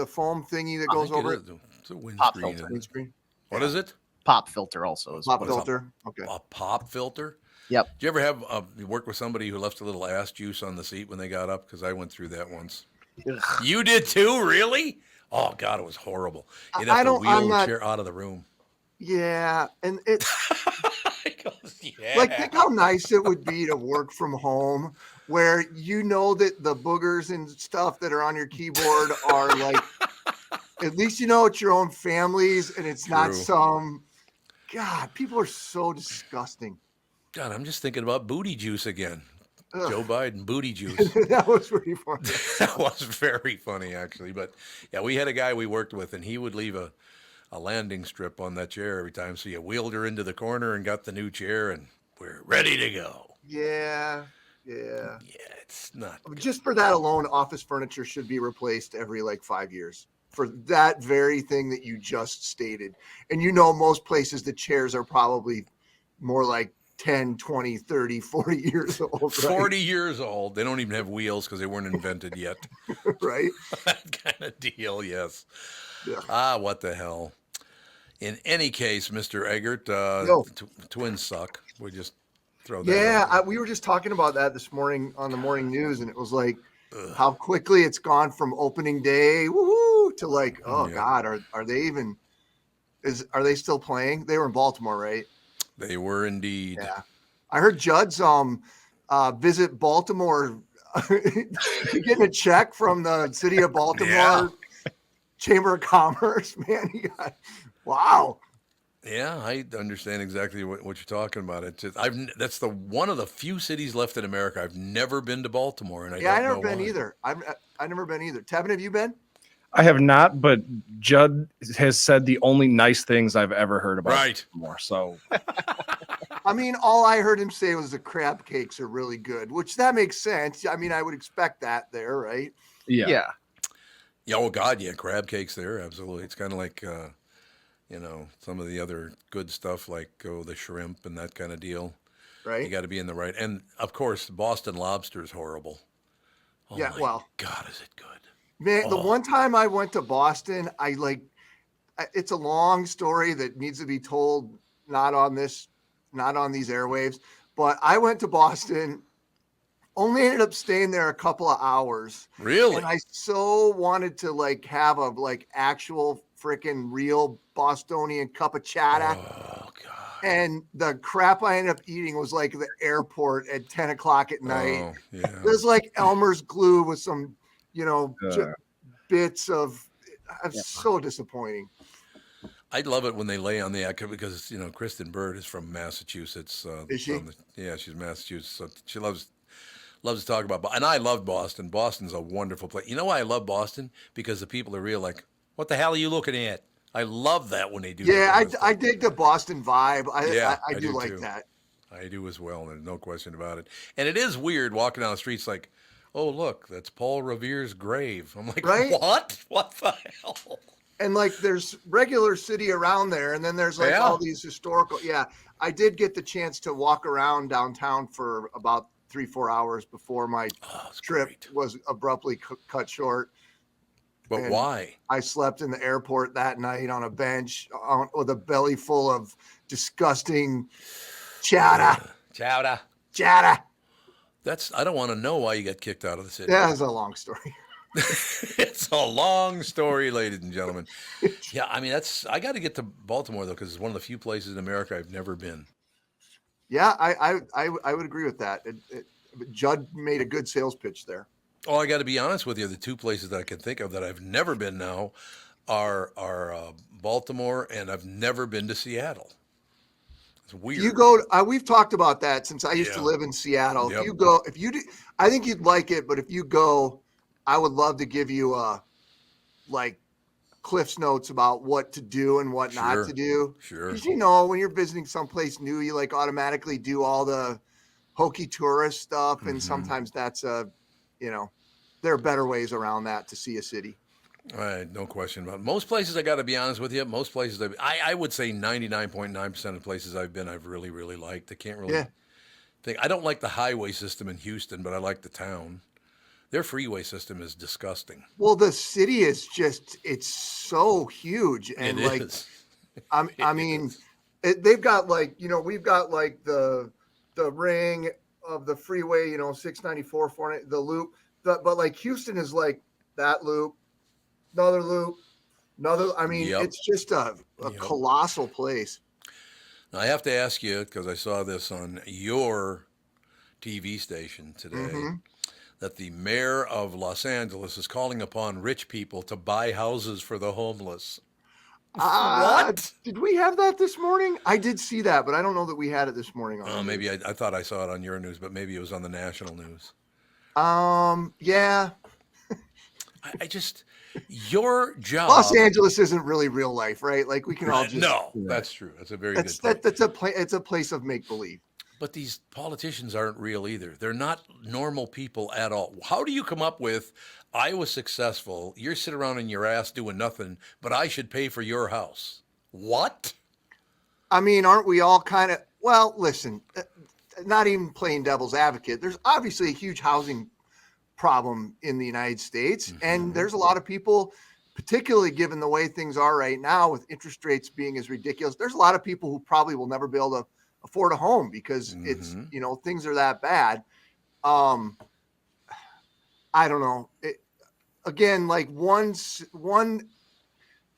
foam thingy that goes over it? It's a Pop windscreen. filter. Windscreen. What is it? Pop filter also is Pop what it's filter. Okay. A pop filter? Yep. Did you ever have you work with somebody who left a little ass juice on the seat when they got up? Because I went through that once. You did too, really? Oh God, it was horrible. You'd have to wheel the chair out of the room. Yeah, and it's Yeah. like, think how nice it would be to work from home, where you know that the boogers and stuff that are on your keyboard are like, at least you know it's your own family's, and it's not some. God, people are so disgusting. God, I'm just thinking about booty juice again. Joe Biden, booty juice. That was pretty funny. That was very funny, actually. But yeah, we had a guy we worked with, and he would leave a landing strip on that chair every time. So you wheeled her into the corner and got the new chair, and we're ready to go. Yeah. Yeah, it's not. Just for that alone, office furniture should be replaced every like 5 years for that very thing that you just stated. And you know, most places the chairs are probably more like 10, 20, 30, 40 years old. Right? 40 years old. They don't even have wheels because they weren't invented yet. Right? That kind of deal, yes. Yeah. What the hell. In any case, Mr. Egert, Yo. twins suck. We just throw that out Yeah, there. we were just talking about that this morning on the morning news, and it was like how quickly it's gone from opening day, woohoo, to like, oh Yeah. God, are they even? Are they still playing? They were in Baltimore, right? They were indeed. Yeah, I heard Judd's visit Baltimore, getting a check from the city of Baltimore Yeah. Chamber of Commerce. Man, wow. Yeah, I understand exactly what you're talking about. It's just, that's one of the few cities left in America. I've never been to Baltimore, and I I've never don't been know why. either. I've never been either. Tevin, have you been? I have not, but Judd has said the only nice things I've ever heard about Right. Baltimore. So I mean, all I heard him say was the crab cakes are really good, which that makes sense. I mean, I would expect that there, right? yeah. Yeah, oh God, yeah, crab cakes there, absolutely. It's kind of like, some of the other good stuff like the shrimp and that kind of deal. Right. You got to be in the right. And of course, Boston lobster is horrible. Oh Yeah, my well. God, is it good? Man, the one time I went to Boston, it's a long story that needs to be told, not on these airwaves, but I went to Boston, only ended up staying there a couple of hours. Really? And I so wanted to have a actual freaking real Bostonian cup of chowder. Oh God. And the crap I ended up eating was like the airport at 10 o'clock at night. Oh, yeah. It was like Elmer's glue with some, bits of. So disappointing. I love it when they lay on the act because Kristyn Burtt is from Massachusetts. Is she? Yeah, she's Massachusetts. So she loves to talk about. And I love Boston. Boston's a wonderful place. You know why I love Boston? Because the people are real. Like, what the hell are you looking at? I love that when they do. Yeah, that kind of stuff. I dig the Boston vibe. I I do do like too. that. I do as well. There's no question about it. And it is weird walking down the streets like, oh, look, that's Paul Revere's grave. I'm like, Right? what? What the hell? And there's regular city around there, and then there's all these historical. Yeah, I did get the chance to walk around downtown for about 3-4 hours before my trip was abruptly cut short. But And why? I slept in the airport that night on a bench with a belly full of disgusting chowder. Chowder. I don't want to know why you got kicked out of the city. That is a long story. It's a long story, ladies and gentlemen. Yeah, I mean, I got to get to Baltimore, though, because it's one of the few places in America I've never been. Yeah, I would agree with that. Judd made a good sales pitch there. Oh, I got to be honest with you. The two places that I can think of that I've never been now are Baltimore, and I've never been to Seattle. It's weird. You go. We've talked about that since I used to live in Seattle. Yep. If you go, I think you'd like it. But if you go, I would love to give you Cliff's notes about what to do and what not to do. Sure. Because when you're visiting someplace new, you automatically do all the hokey tourist stuff, and sometimes that's there are better ways around that to see a city. Right, no question about it. Most places, I got to be honest with you, most places, I would say 99.9% of places I've been, I've really, really liked. I can't really think. I don't like the highway system in Houston, but I like the town. Their freeway system is disgusting. Well, the city is it's so huge. And It is. I mean, they've got we've got the ring of the freeway, 694, 490, the loop. But Houston is that loop, another loop, another. I mean, it's just a colossal place. Now, I have to ask you, because I saw this on your TV station today, that the mayor of Los Angeles is calling upon rich people to buy houses for the homeless. What? Did we have that this morning? I did see that, but I don't know that we had it this morning. Maybe I thought I saw it on your news, but maybe it was on the national news. Yeah. I just, your job. Los Angeles isn't really real life, right? We can all just. No, that's true. That's a very good point. It's a place of make believe. But these politicians aren't real either. They're not normal people at all. How do you come up with, I was successful, you're sitting around in your ass doing nothing, but I should pay for your house? What? I mean, aren't we all kind of, well, listen, not even playing devil's advocate. There's obviously a huge housing problem in the United States, and there's a lot of people particularly given the way things are right now with interest rates being as ridiculous. There's a lot of people who probably will never be able to afford a home because it's, things are that bad. I don't know. Again, like one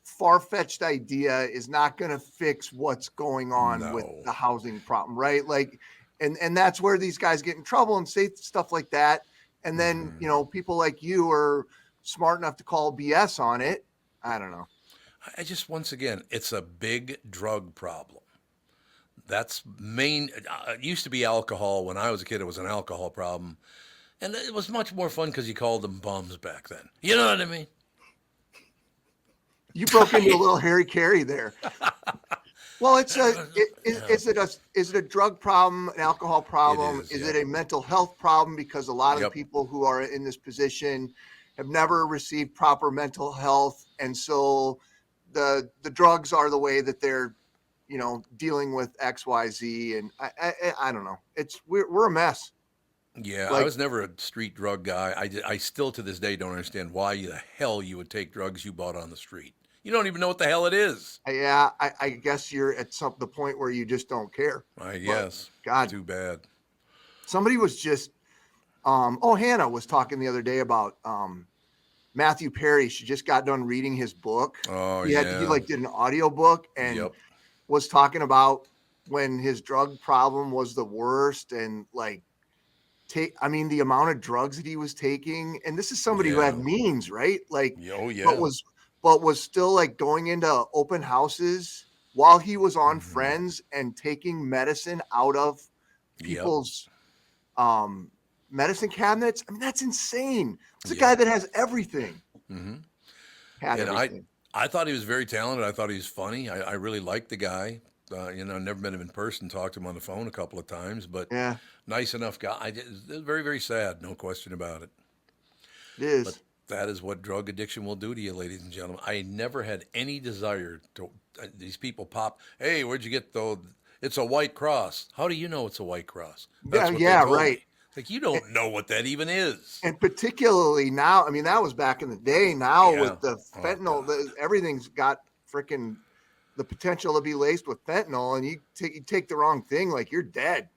far-fetched idea is not going to fix what's going on with the housing problem, right? Like, and that's where these guys get in trouble and say stuff like that. And then, people like you are smart enough to call BS on it. I don't know. I just, once again, it's a big drug problem. That's main. It used to be alcohol. When I was a kid, it was an alcohol problem. And it was much more fun because you called them bums back then. You know what I mean? You broke into a little Harry Carey there. Well, is it a drug problem, an alcohol problem? Is it a mental health problem? Because a lot of the people who are in this position have never received proper mental health. And so the drugs are the way that they're, dealing with X, Y, Z. And I don't know. We're a mess. Yeah, I was never a street drug guy. I still to this day don't understand why the hell you would take drugs you bought on the street. You don't even know what the hell it is. Yeah, I guess you're at the point where you just don't care. I guess. God, too bad. Somebody was just, Hannah was talking the other day about Matthew Perry. She just got done reading his book. Oh, he did an audio book and was talking about when his drug problem was the worst and the amount of drugs that he was taking. And this is somebody who had means, right? But was still going into open houses while he was on Friends and taking medicine out of people's medicine cabinets. I mean, that's insane. It's a guy that has everything. Had everything. I thought he was very talented. I thought he was funny. I really liked the guy. Never met him in person, talked to him on the phone a couple of times, but nice enough guy. It was very, very sad. No question about it. It is. But that is what drug addiction will do to you, ladies and gentlemen. I never had any desire to. These people pop. Hey, where'd you get though? It's a White Cross. How do you know it's a White Cross? That's right. Like you don't know what that even is. And particularly now, I mean, that was back in the day. Now with the fentanyl, everything's got freaking the potential to be laced with fentanyl, and you take the wrong thing, like you're dead.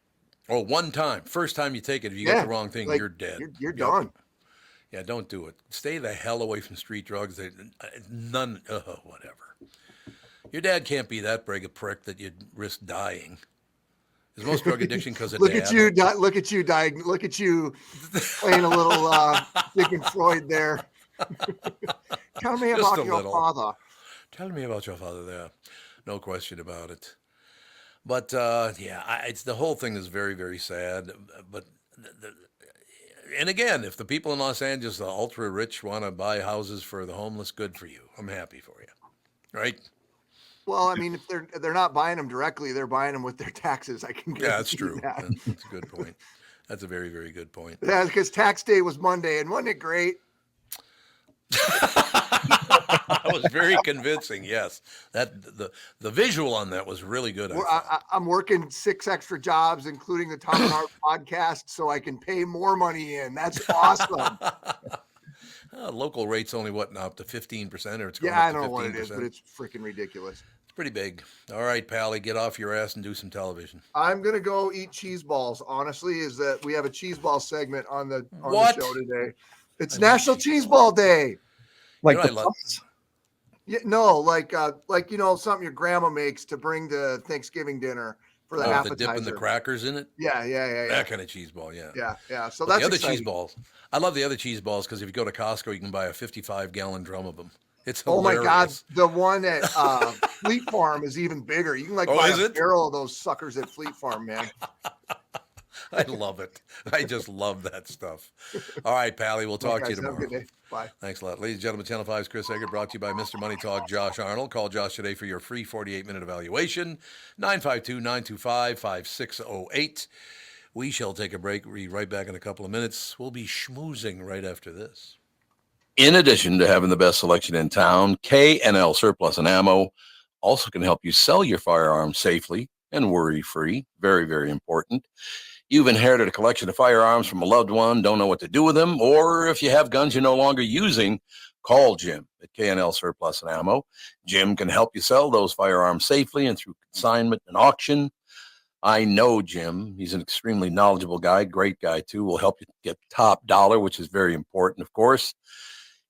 Oh, one time, first time you take it, if you get the wrong thing, you're dead. You're done. Yeah, don't do it. Stay the hell away from street drugs. Whatever. Your dad can't be that big a prick that you'd risk dying. Is most drug addiction because of Look at you dying. Look at you playing a little Sigmund Freud there. Tell me about your father. Tell me about your father there. No question about it. But it's the whole thing is very, very sad. But and again, if the people in Los Angeles, the ultra rich, want to buy houses for the homeless, good for you. I'm happy for you, right? Well, I mean, if they're not buying them directly, they're buying them with their taxes. I can guarantee that's true. That. That's a good point. That's a very, very good point. Yeah, because tax day was Monday, and wasn't it great? That was very convincing. Yes, the visual on that was really good. I'm working 6 extra jobs, including the Tom and Art podcast, so I can pay more money in. That's awesome. Local rates only now up to 15%, or it's going I up to don't 15%. know what it is, but it's freaking ridiculous. It's pretty big. All right, Pally, get off your ass and do some television. I'm gonna go eat cheese balls. Honestly, is that we have a cheese ball segment on the show today. It's National Cheese Ball Day. Like yeah, no, like something your grandma makes to bring to Thanksgiving dinner for the appetizer. The dip and the crackers in it. Yeah. That kind of cheese ball. Yeah. So that's the other exciting. cheese balls. I love the other cheese balls because if you go to Costco, you can buy a 55-gallon drum of them. It's hilarious. Oh my God, the one at Fleet Farm is even bigger. You can buy a barrel of those suckers at Fleet Farm, man. I love it. I just love that stuff. All right, Pally, we'll talk to you tomorrow. Have a good day. Bye. Thanks a lot. Ladies and gentlemen, Channel 5's Chris Egert, brought to you by Mr. Money Talk, Josh Arnold. Call Josh today for your free 48-minute evaluation, 952-925-5608. We shall take a break. We'll be right back in a couple of minutes. We'll be schmoozing right after this. In addition to having the best selection in town, K&L Surplus and Ammo also can help you sell your firearms safely and worry-free. Very, very important. You've inherited a collection of firearms from a loved one, don't know what to do with them, or if you have guns you're no longer using, Call Jim at K&L Surplus and Ammo. Jim can help you sell those firearms safely and through consignment and auction. I know Jim. He's an extremely knowledgeable guy, great guy too. Will help you get top dollar, which is very important, of course.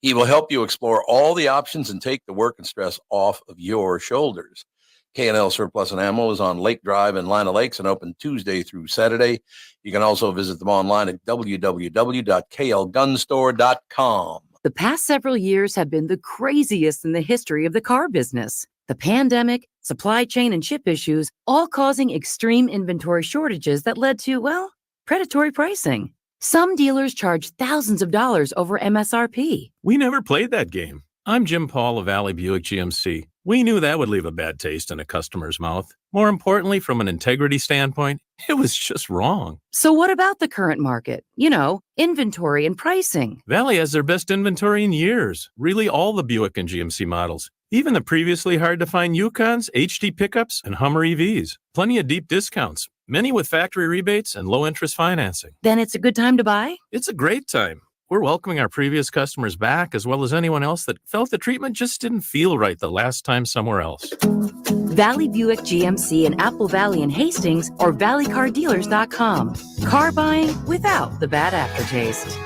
He will help you explore all the options and take the work and stress off of your shoulders. K&L Surplus and Ammo is on Lake Drive in Lina Lakes and open Tuesday through Saturday. You can also visit them online at www.klgunstore.com. The past several years have been the craziest in the history of the car business. The pandemic, supply chain, and chip issues, all causing extreme inventory shortages that led to, well, predatory pricing. Some dealers charge thousands of dollars over MSRP. We never played that game. I'm Jim Paul of Valley Buick GMC. We knew that would leave a bad taste in a customer's mouth. More importantly, from an integrity standpoint, it was just wrong. So what about the current market? You know, inventory and pricing. Valley has their best inventory in years. Really all the Buick and GMC models. Even the previously hard-to-find Yukons, HD pickups, and Hummer EVs. Plenty of deep discounts. Many with factory rebates and low-interest financing. Then it's a good time to buy? It's a great time. We're welcoming our previous customers back, as well as anyone else that felt the treatment just didn't feel right the last time somewhere else. Valley Buick GMC in Apple Valley and Hastings or valleycardealers.com. Car buying without the bad aftertaste.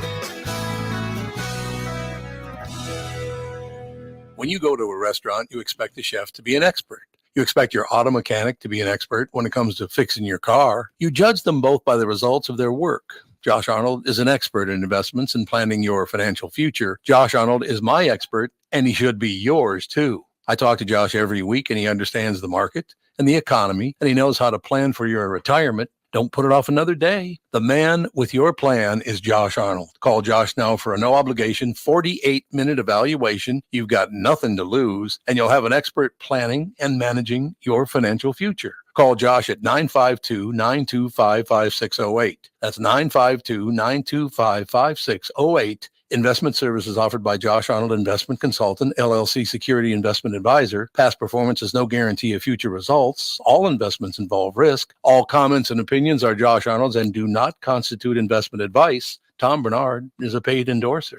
When you go to a restaurant, you expect the chef to be an expert. You expect your auto mechanic to be an expert when it comes to fixing your car. You judge them both by the results of their work. Josh Arnold is an expert in investments and planning your financial future. Josh Arnold is my expert, and he should be yours too. I talk to Josh every week, and he understands the market and the economy, and he knows how to plan for your retirement. Don't put it off another day. The man with your plan is Josh Arnold. Call Josh now for a no-obligation 48-minute evaluation. You've got nothing to lose, and you'll have an expert planning and managing your financial future. Call Josh at 952-925-5608. That's 952-925-5608. Investment services offered by Josh Arnold Investment Consultant, LLC Security Investment Advisor. Past performance is no guarantee of future results. All investments involve risk. All comments and opinions are Josh Arnold's and do not constitute investment advice. Tom Barnard is a paid endorser.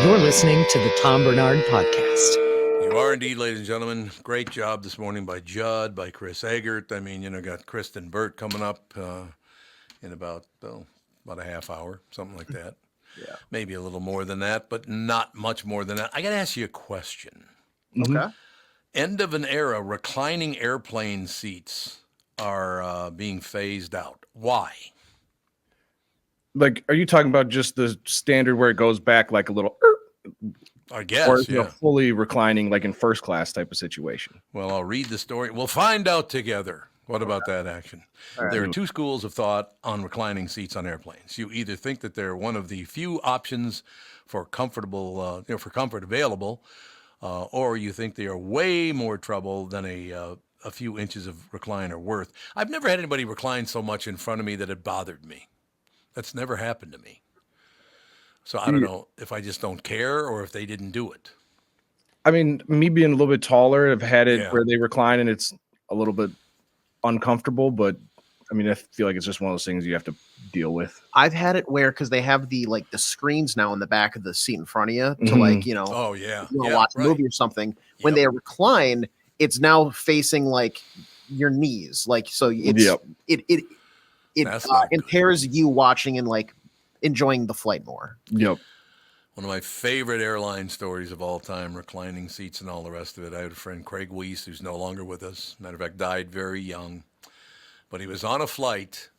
You're listening to the Tom Barnard Podcast. You are indeed, ladies and gentlemen. Great job this morning by Judd, by Chris Egert. I mean, got Kristyn Burtt coming up in about a half hour, something like that. Yeah. Maybe a little more than that, but not much more than that. I got to ask you a question. Okay. End of an era, reclining airplane seats are being phased out. Why? Like, are you talking about just the standard where it goes back like a little? I guess, or is it yeah. a fully reclining, like in first class type of situation? Well, I'll read the story. We'll find out together. What about that action? Right. There are two schools of thought on reclining seats on airplanes. You either think that they're one of the few options for comfortable, for comfort available, or you think they are way more trouble than a few inches of recline are worth. I've never had anybody recline so much in front of me that it bothered me. That's never happened to me. So I don't know if I just don't care or if they didn't do it. I mean, me being a little bit taller, I've had it where they recline and it's a little bit uncomfortable, but I mean, I feel like it's just one of those things you have to deal with. I've had it where, because they have the screens now in the back of the seat in front of you to oh yeah, if you want to watch a movie or something. When they recline, it's now facing like your knees, like so it's it impairs you watching and like enjoying the flight more. Yep. One of my favorite airline stories of all time, reclining seats and all the rest of it. I had a friend, Craig Weiss, who's no longer with us. Matter of fact, died very young. But he was on a flight,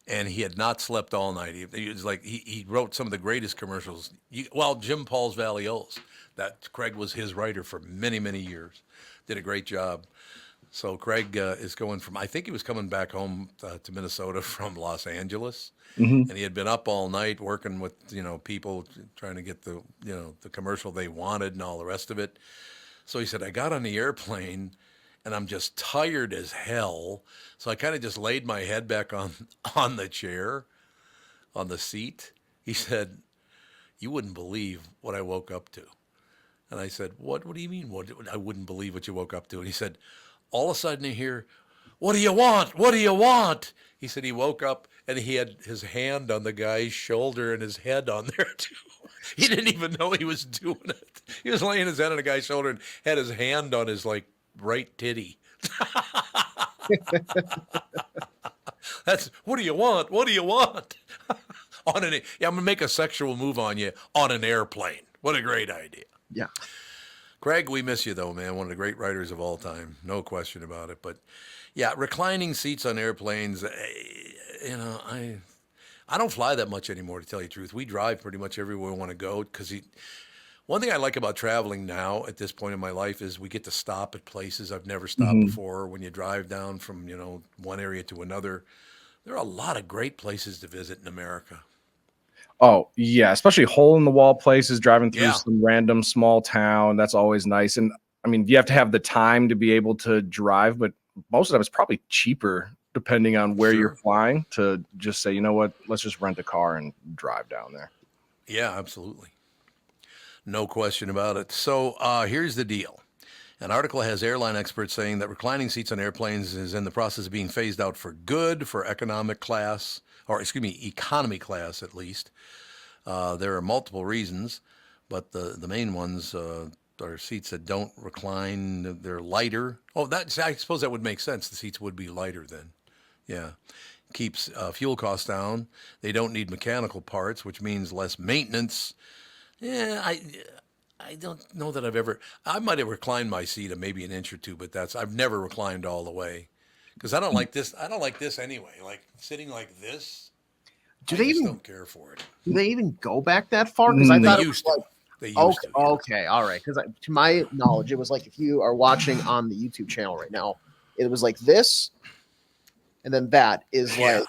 and he had not slept all night. He was like he wrote some of the greatest commercials. Jim Paul's Valioles. That Craig was his writer for many, many years. Did a great job. So Craig is going from, I think he was coming back home to Minnesota from Los Angeles. Mm-hmm. And he had been up all night working with, people trying to get the commercial they wanted and all the rest of it. So he said, I got on the airplane and I'm just tired as hell. So I kind of just laid my head back on the chair, on the seat. He said, you wouldn't believe what I woke up to. And I said, what do you mean? I wouldn't believe what you woke up to. And he said, all of a sudden I hear, What do you want? What do you want? He said he woke up and he had his hand on the guy's shoulder and his head on there too. He didn't even know he was doing it. He was laying his head on the guy's shoulder and had his hand on his like right titty. That's what do you want? What do you want? I'm gonna make a sexual move on you on an airplane. What a great idea. Yeah. Craig, we miss you though, man. One of the great writers of all time, no question about it. But yeah, reclining seats on airplanes. I don't fly that much anymore, to tell you the truth. We drive pretty much everywhere we want to go because one thing I like about traveling now at this point in my life is we get to stop at places I've never stopped before. When you drive down from one area to another, there are a lot of great places to visit in America. Oh, yeah, especially hole-in-the-wall places, driving through some random small town. That's always nice. And, I mean, you have to have the time to be able to drive, but most of the time it's probably cheaper, depending on where you're flying, to just say, you know what, let's just rent a car and drive down there. Yeah, absolutely. No question about it. So here's the deal. An article has airline experts saying that reclining seats on airplanes is in the process of being phased out for good for economy class at least. There are multiple reasons, but the main ones are seats that don't recline. They're lighter. Oh, I suppose that would make sense. The seats would be lighter then. Yeah. Keeps fuel costs down. They don't need mechanical parts, which means less maintenance. Yeah, I don't know that I might have reclined my seat maybe an inch or two, but I've never reclined all the way because I don't like this. I don't like this anyway. Like sitting like this. Don't care for it. Do they even go back that far? Because I thought it was like, they used to. Okay, all right. Because to my knowledge, it was like if you are watching on the YouTube channel right now, it was like this, and then that is like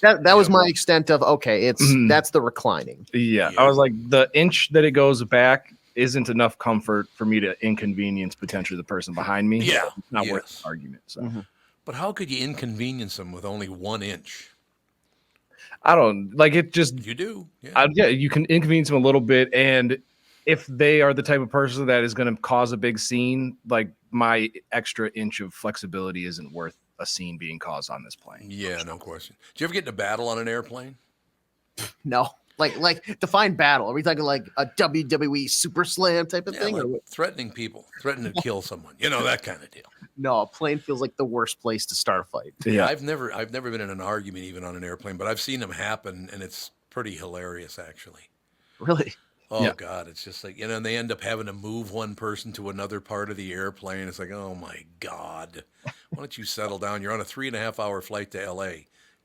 that was my extent of that's the reclining. Yeah, I was like the inch that it goes back isn't enough comfort for me to inconvenience potentially the person behind me. Yeah, it's not worth the argument. So, but how could you inconvenience them with only 1 inch? I don't like it. Just you do, you can inconvenience them a little bit, and if they are the type of person that is going to cause a big scene, like my extra inch of flexibility isn't worth a scene being caused on this plane. Yeah, no question. Did you ever get in a battle on an airplane? No. Like define battle. Are we talking like a WWE Super Slam type of thing? Like or threatening people, threatening to kill someone, that kind of deal. No, a plane feels like the worst place to start a fight. Yeah, I've never been in an argument even on an airplane, but I've seen them happen, and it's pretty hilarious actually. Really? Oh God, it's just like and they end up having to move one person to another part of the airplane. It's like, oh my God, why don't you settle down? You're on a 3.5-hour flight to LA.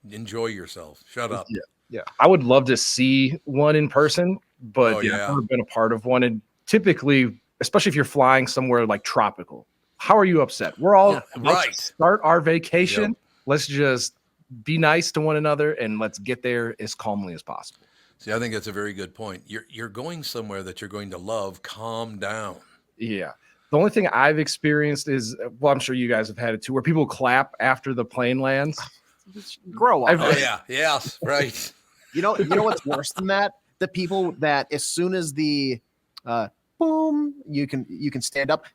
Enjoy yourself. Shut up. Yeah, I would love to see one in person, but I've never been a part of one. And typically, especially if you're flying somewhere like tropical, how are you upset? We're all right. Start our vacation. Yep. Let's just be nice to one another and let's get there as calmly as possible. See, I think that's a very good point. You're going somewhere that you're going to love. Calm down. Yeah. The only thing I've experienced is, well, I'm sure you guys have had it too, where people clap after the plane lands. Grow up. Yes, right. You know what's worse than that? The people that as soon as the boom, you can stand up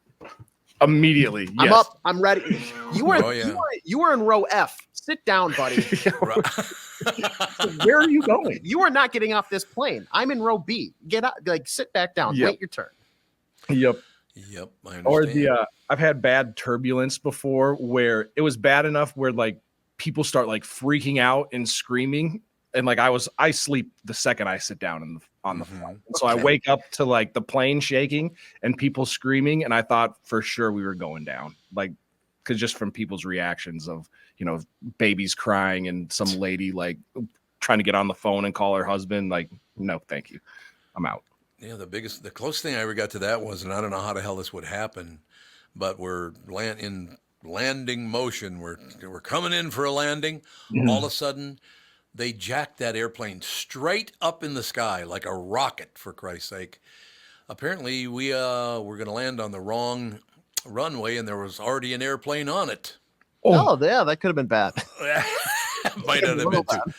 immediately. I'm up. I'm ready. You were in row F. Sit down, buddy. Where are you going? You are not getting off this plane. I'm in row B. Get up. Like sit back down. Wait your turn. Yep. I understand. Or I've had bad turbulence before where it was bad enough where like people start like freaking out and screaming. And like I sleep the second I sit down on the flight. So I wake up to like the plane shaking and people screaming. And I thought for sure we were going down. Like, cause just from people's reactions of, babies crying and some lady like trying to get on the phone and call her husband. Like, no, thank you. I'm out. Yeah. The closest thing I ever got to that was, and I don't know how the hell this would happen, but we're in landing motion. We're coming in for a landing. All of a sudden, they jacked that airplane straight up in the sky like a rocket, for Christ's sake. Apparently, we were going to land on the wrong runway, and there was already an airplane on it. Oh yeah, that could have been bad. Might not have been too.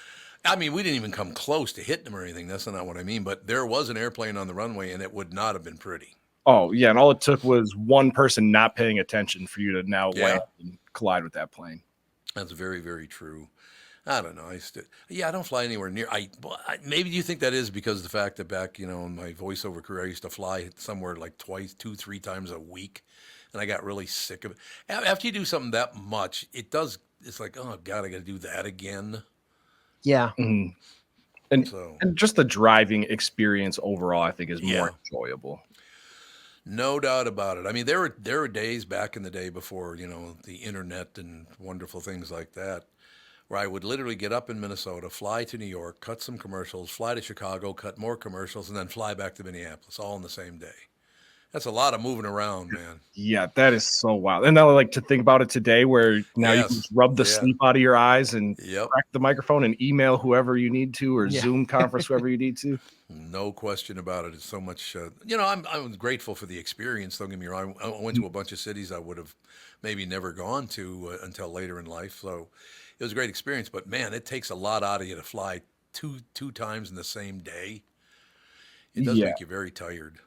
I mean, we didn't even come close to hitting them or anything. That's not what I mean. But there was an airplane on the runway, and it would not have been pretty. Oh, yeah, and all it took was one person not paying attention for you to now land and collide with that plane. That's very, very true. I don't know. I don't fly anywhere near. Maybe you think that is because of the fact that back, in my voiceover career, I used to fly somewhere like twice, 2-3 times a week, and I got really sick of it. After you do something that much, it's like, oh God, I got to do that again. Yeah. Mm-hmm. And just the driving experience overall, I think, is more enjoyable. No doubt about it. I mean, there were days back in the day before, the internet and wonderful things like that, where I would literally get up in Minnesota, fly to New York, cut some commercials, fly to Chicago, cut more commercials, and then fly back to Minneapolis, all in the same day. That's a lot of moving around, man. Yeah, that is so wild. And now, like, to think about it today, where now you can just rub the sleep out of your eyes and crack the microphone and email whoever you need to, or Zoom conference whoever you need to. No question about it. It's so much. I'm grateful for the experience. Don't get me wrong. I went to a bunch of cities I would have maybe never gone to until later in life. So it was a great experience. But man, it takes a lot out of you to fly two times in the same day. It does make you very tired.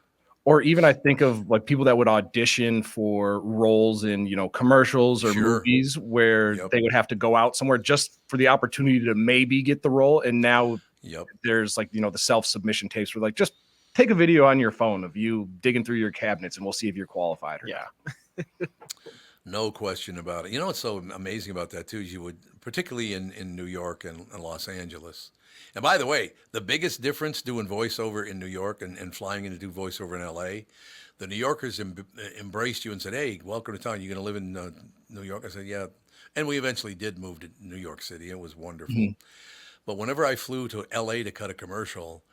Or even I think of like people that would audition for roles in, commercials or movies where they would have to go out somewhere just for the opportunity to maybe get the role. And now there's like, the self-submission tapes where like, just take a video on your phone of you digging through your cabinets and we'll see if you're qualified or not. No question about it. What's so amazing about that too is you would, particularly in New York and Los Angeles. And by the way, the biggest difference doing voiceover in New York and flying in to do voiceover in L.A., the New Yorkers embraced you and said, hey, welcome to town. You going to live in New York? I said, yeah. And we eventually did move to New York City. It was wonderful. Mm-hmm. But whenever I flew to L.A. to cut a commercial,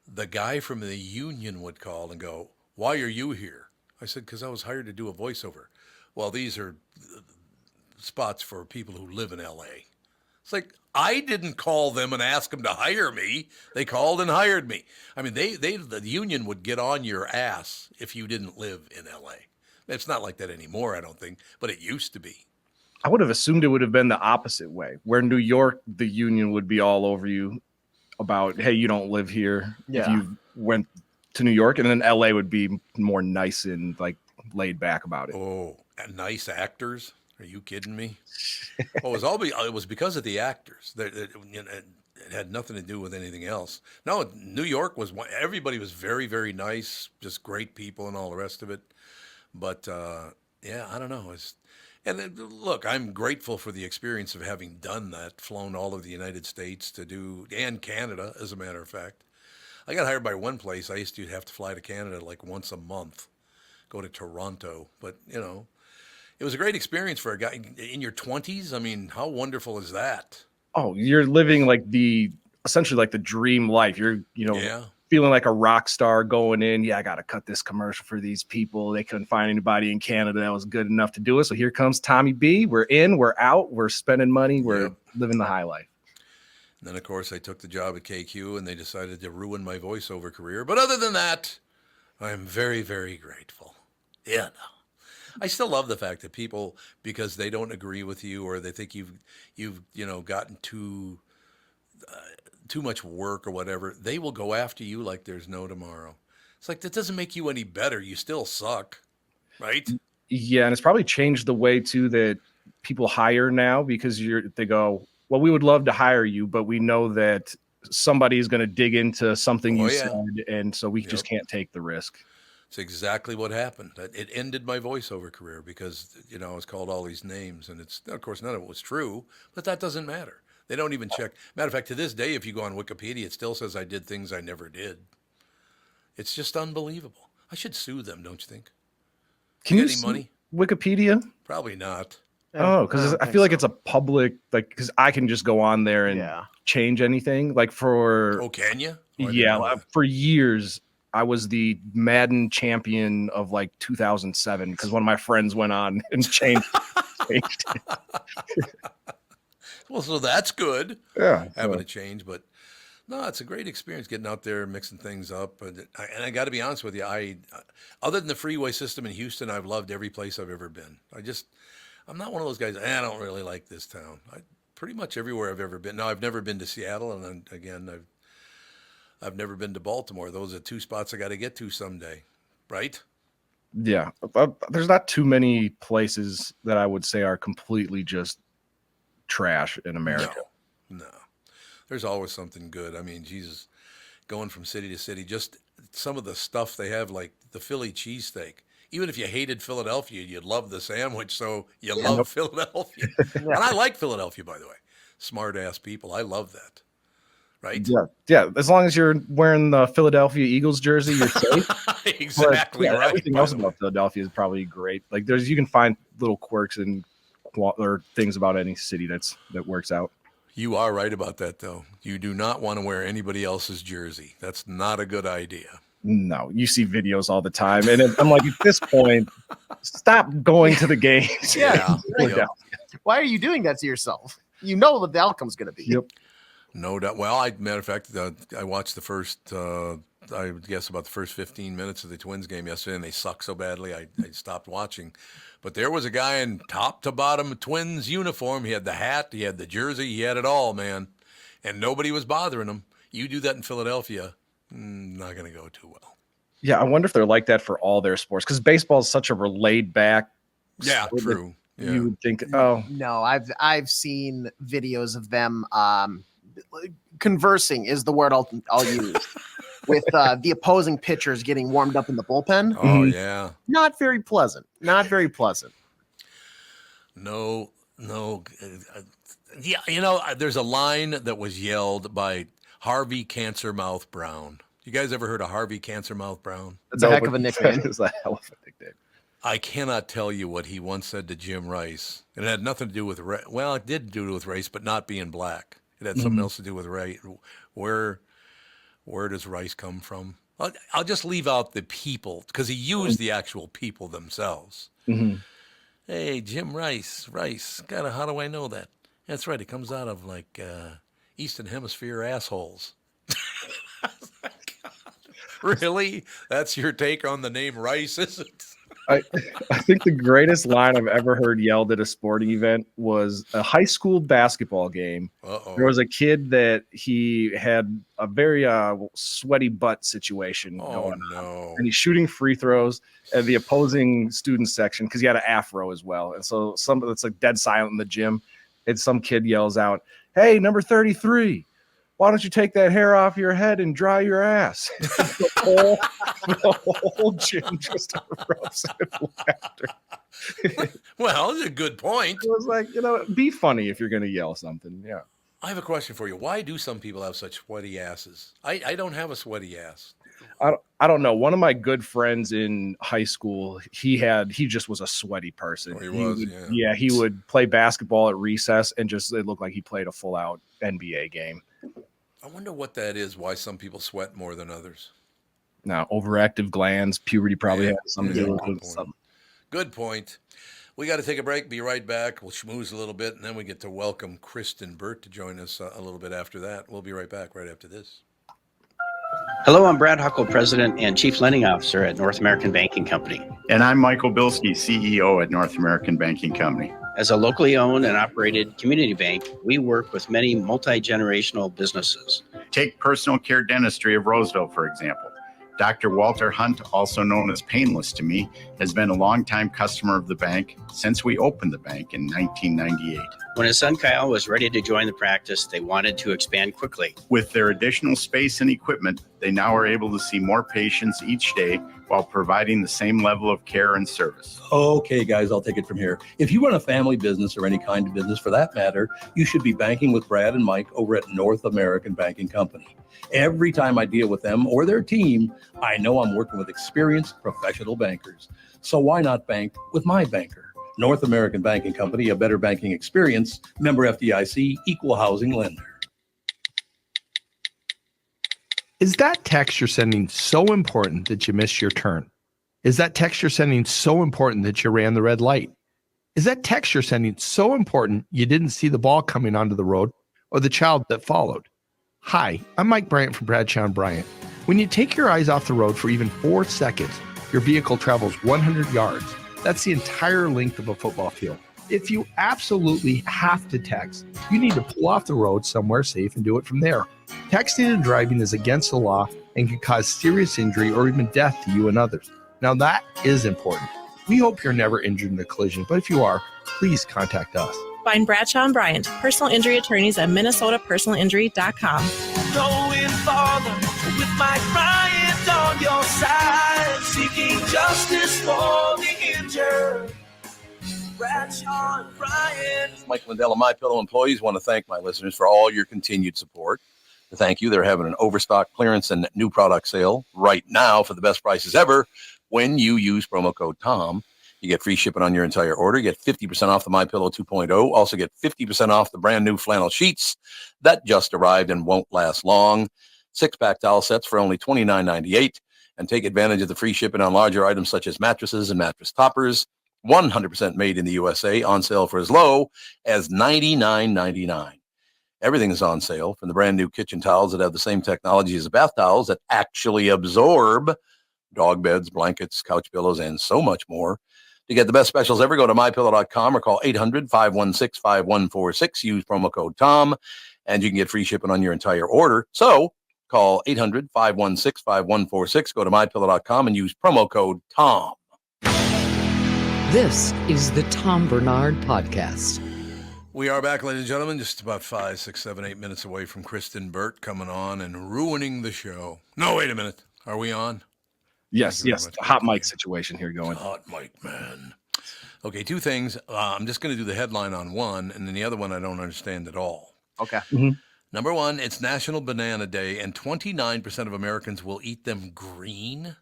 the guy from the union would call and go, why are you here? I said, because I was hired to do a voiceover. Well, these are spots for people who live in L.A. It's like, I didn't call them and ask them to hire me. They called and hired me. I mean, the union would get on your ass if you didn't live in L.A. It's not like that anymore, I don't think, but it used to be. I would have assumed it would have been the opposite way, where New York, the union would be all over you about, hey, you don't live here. Yeah. If you went to New York, and then L.A. would be more nice and like laid back about it. Oh, and nice actors. Are you kidding me? It was because of the actors. It had nothing to do with anything else. No, New York everybody was very, very nice, just great people and all the rest of it. But I don't know. Look, I'm grateful for the experience of having done that, flown all over the United States and Canada, as a matter of fact. I got hired by one place. I used to have to fly to Canada like once a month, go to Toronto. But, it was a great experience for a guy in your 20s. I mean, how wonderful is that? Oh, you're living like essentially like the dream life. You're, feeling like a rock star going in. Yeah, I got to cut this commercial for these people. They couldn't find anybody in Canada that was good enough to do it. So here comes Tommy B. We're in, we're out, we're spending money, we're living the high life. And then, of course, I took the job at KQ and they decided to ruin my voiceover career. But other than that, I'm very, very grateful. Yeah, no. I still love the fact that people, because they don't agree with you or they think you've gotten too much work or whatever, they will go after you like there's no tomorrow. It's like, that doesn't make you any better. You still suck, right? Yeah, and it's probably changed the way too that people hire now, because they go, well, we would love to hire you, but we know that somebody is going to dig into something you said, and so we just can't take the risk. It's exactly what happened. It ended my voiceover career because, I was called all these names, and of course, none of it was true, but that doesn't matter. They don't even check. Matter of fact, to this day, if you go on Wikipedia, it still says I did things I never did. It's just unbelievable. I should sue them, don't you think? Can you get any money? Wikipedia? Probably not. Oh, because I feel like it's a public, like, because I can just go on there and change anything. Like for... Oh, can you? For years, I was the Madden champion of like 2007 because one of my friends went on and changed it. Well, so that's good. Yeah. Having a change, but no, it's a great experience getting out there, mixing things up. And I got to be honest with you, other than the freeway system in Houston, I've loved every place I've ever been. I'm not one of those guys, I don't really like this town. Pretty much everywhere I've ever been. Now, I've never been to Seattle, and then, again, I've never been to Baltimore. Those are two spots I got to get to someday, right? Yeah. There's not too many places that I would say are completely just trash in America. No. There's always something good. I mean, Jesus, going from city to city, just some of the stuff they have, like the Philly cheesesteak. Even if you hated Philadelphia, you'd love the sandwich, so you love Philadelphia. And I like Philadelphia, by the way. Smart-ass people. I love that. Right? Yeah. As long as you're wearing the Philadelphia Eagles jersey, you're safe. Exactly right. Everything else about Philadelphia is probably great. Like you can find little quirks and or things about any city that works out. You are right about that, though. You do not want to wear anybody else's jersey. That's not a good idea. No, you see videos all the time, and I'm like, at this point, stop going to the games. Yeah. Why are you doing that to yourself? You know what the outcome's going to be. Yep. No doubt. Well, matter of fact, I watched the first, I guess about the first 15 minutes of the Twins game yesterday, and they suck so badly I stopped watching. But there was a guy in top to bottom Twins uniform. He had the hat, he had the jersey, he had it all, man. And nobody was bothering him. You do that in Philadelphia, not going to go too well. Yeah, I wonder if they're like that for all their sports, because baseball is such a laid back. Yeah, true. Yeah. You would think, oh no, I've seen videos of them conversing is the word I'll use with the opposing pitchers getting warmed up in the bullpen. Oh yeah, not very pleasant. Not very pleasant. No. Yeah, you know, there's a line that was yelled by Harvey Cancer Mouth Brown. You guys ever heard of Harvey Cancer Mouth Brown? That's a heck of a nickname. It's a hell of a nickname. I cannot tell you what he once said to Jim Rice. It had nothing to do with well, it did do with race, but not being black. It had something else to do with race. Where does Rice come from? I'll just leave out the people, because he used the actual people themselves. Mm-hmm. Hey, Jim Rice. How do I know that? That's right. It comes out of like Eastern Hemisphere assholes. Really? That's your take on the name Rice, is it? I think the greatest line I've ever heard yelled at a sporting event was a high school basketball game. Uh-oh. There was a kid that he had a very sweaty butt situation going on. And he's shooting free throws at the opposing student section because he had an afro as well. And so it's like dead silent in the gym. And some kid yells out, "Hey, number 33. Why don't you take that hair off your head and dry your ass?" the whole gym just erupts in laughter. Well, it's a good point. It was like, be funny if you're going to yell something. Yeah. I have a question for you. Why do some people have such sweaty asses? I don't have a sweaty ass. I don't know. One of my good friends in high school, he just was a sweaty person. He would play basketball at recess and it looked like he played a full out NBA game. I wonder what that is, why some people sweat more than others. Now, overactive glands, puberty probably has something to do with something. Good point. We got to take a break. Be right back. We'll schmooze a little bit, and then we get to welcome Kristyn Burtt to join us a little bit after that. We'll be right back right after this. Hello, I'm Brad Huckle, President and Chief Lending Officer at North American Banking Company. And I'm Michael Bilski, CEO at North American Banking Company. As a locally owned and operated community bank, we work with many multi-generational businesses. Take Personal Care Dentistry of Roseville, for example. Dr. Walter Hunt, also known as Painless to me, has been a longtime customer of the bank since we opened the bank in 1998. When his son Kyle was ready to join the practice, they wanted to expand quickly. With their additional space and equipment, they now are able to see more patients each day while providing the same level of care and service. Okay, guys, I'll take it from here. If you run a family business or any kind of business for that matter, you should be banking with Brad and Mike over at North American Banking Company. Every time I deal with them or their team, I know I'm working with experienced professional bankers. So why not bank with my banker? North American Banking Company, a better banking experience, member FDIC, equal housing lender. Is that text you're sending so important that you missed your turn? Is that text you're sending so important that you ran the red light? Is that text you're sending so important you didn't see the ball coming onto the road or the child that followed? Hi, I'm Mike Bryant from Bradshaw & Bryant. When you take your eyes off the road for even 4 seconds, your vehicle travels 100 yards. That's the entire length of a football field. If you absolutely have to text, you need to pull off the road somewhere safe and do it from there. Texting and driving is against the law and can cause serious injury or even death to you and others. Now that is important. We hope you're never injured in a collision, but if you are, please contact us. Find Bradshaw and Bryant, personal injury attorneys at minnesotapersonalinjury.com. Going farther with Mike Bryant on your side, seeking justice for the injured. Bradshaw and Bryant. Mike Lindell and MyPillow employees want to thank my listeners for all your continued support. To thank you, they're having an overstock clearance and new product sale right now for the best prices ever. When you use promo code TOM, you get free shipping on your entire order. You get 50% off the MyPillow 2.0. Also get 50% off the brand new flannel sheets that just arrived and won't last long. 6-pack towel sets for only $29.98. And take advantage of the free shipping on larger items such as mattresses and mattress toppers. 100% made in the USA, on sale for as low as $99.99. Everything is on sale, from the brand new kitchen towels that have the same technology as the bath towels that actually absorb dog beds, blankets, couch pillows, and so much more. To get the best specials ever, go to mypillow.com or call 800-516-5146. Use promo code TOM, and you can get free shipping on your entire order. So call 800-516-5146. Go to mypillow.com and use promo code TOM. This is the Tom Barnard Podcast. We are back, ladies and gentlemen, just about 5, 6, 7, 8 minutes away from Kristyn Burtt coming on and ruining the show. No, wait a minute. Are we on? Yes. Hot mic situation here going. Hot mic, man. Okay, two things. I'm just going to do the headline on one, and then the other one I don't understand at all. Okay. Mm-hmm. Number one, it's National Banana Day, and 29% of Americans will eat them green.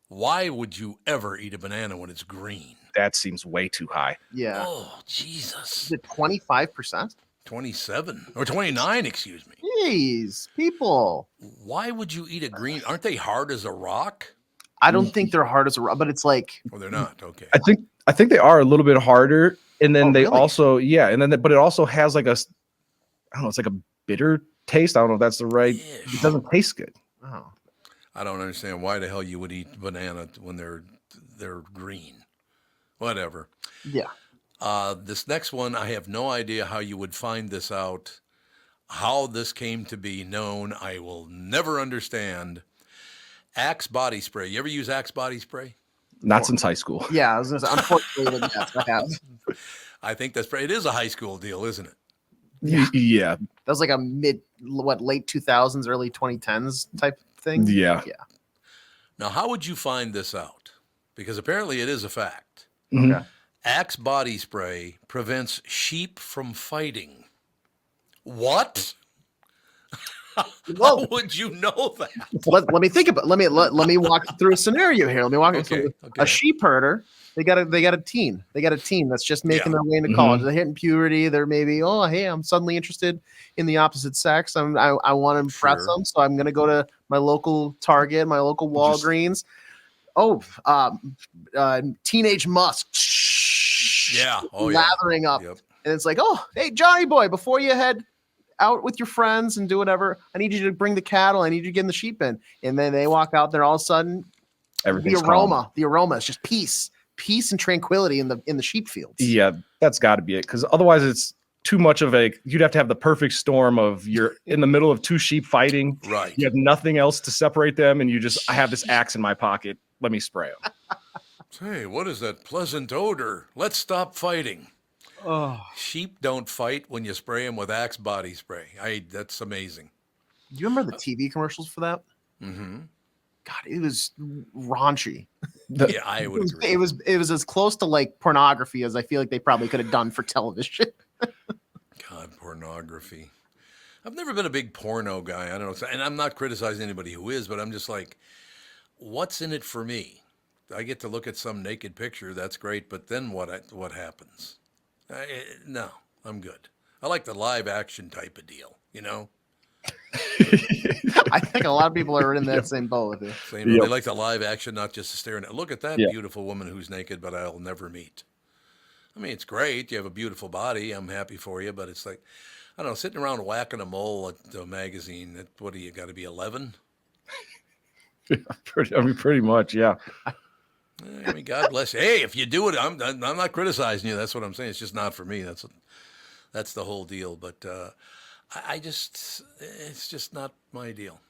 Why would you ever eat a banana when it's green? That seems way too high. Yeah. Oh, Jesus. Is it 25%? 27 or 29, excuse me. Jeez, people. Why would you eat a green? Aren't they hard as a rock? I don't think they're hard as a rock, but it's like. Well, they're not. Okay. I think they are a little bit harder, and then they really? also but it also has like a, I don't know, it's like a bitter taste. I don't know if that's the right. Ish. It doesn't taste good. Oh. I don't understand why the hell you would eat banana when they're green. Whatever. Yeah. This next one, I have no idea how you would find this out. How this came to be known, I will never understand. Axe body spray. You ever use Axe body spray? Not since high school. Yeah, I was gonna say, unfortunately, yes, I have. I think it is a high school deal, isn't it? Yeah. That was like a late 2000s, early 2010s type thing. Yeah. Now, how would you find this out? Because apparently it is a fact. Mm-hmm. Okay. Axe body spray prevents sheep from fighting. What? How would you know that? Let me think about. Let me walk through a scenario here. Let me walk through a sheep herder. They got a teen. They got a teen that's just making their way into college. They're hitting puberty. They're maybe, oh, hey, I'm suddenly interested in the opposite sex. I want to impress them, so I'm gonna go to my local Target, my local Walgreens. Teenage musk. Yeah. Lathering up. Yep. And it's like, oh, hey, Johnny boy, before you head out with your friends and do whatever, I need you to bring the cattle. I need you to get in the sheep in. And then they walk out there, all of a sudden, the aroma is just peace and tranquility in the sheep fields. Yeah, that's got to be it. Because otherwise, it's too much of you'd have to have the perfect storm of you're in the middle of two sheep fighting. Right. You have nothing else to separate them, and I have this axe in my pocket. Let me spray them. Hey, what is that pleasant odor? Let's stop fighting. Oh. Sheep don't fight when you spray them with Axe body spray. That's amazing. Do you remember the TV commercials for that? Mm-hmm. God, it was raunchy. Yeah, I would agree. It was as close to like pornography as I feel like they probably could have done for television. God, pornography. I've never been a big porno guy. I don't know. And I'm not criticizing anybody who is, but I'm just like, what's in it for me? I get to look at some naked picture. That's great. But then what happens? No, I'm good. I like the live action type of deal, you know? I think a lot of people are in that same boat with you. They like the live action, not just staring at. Look at that beautiful woman who's naked, but I'll never meet. I mean, it's great. You have a beautiful body. I'm happy for you, but it's like, I don't know, sitting around whacking a mole at the magazine. What do you got to be 11? Pretty much, yeah. I mean, God bless you. Hey, if you do it, I'm not criticizing you. That's what I'm saying. It's just not for me. That's the whole deal. But it's just not my deal.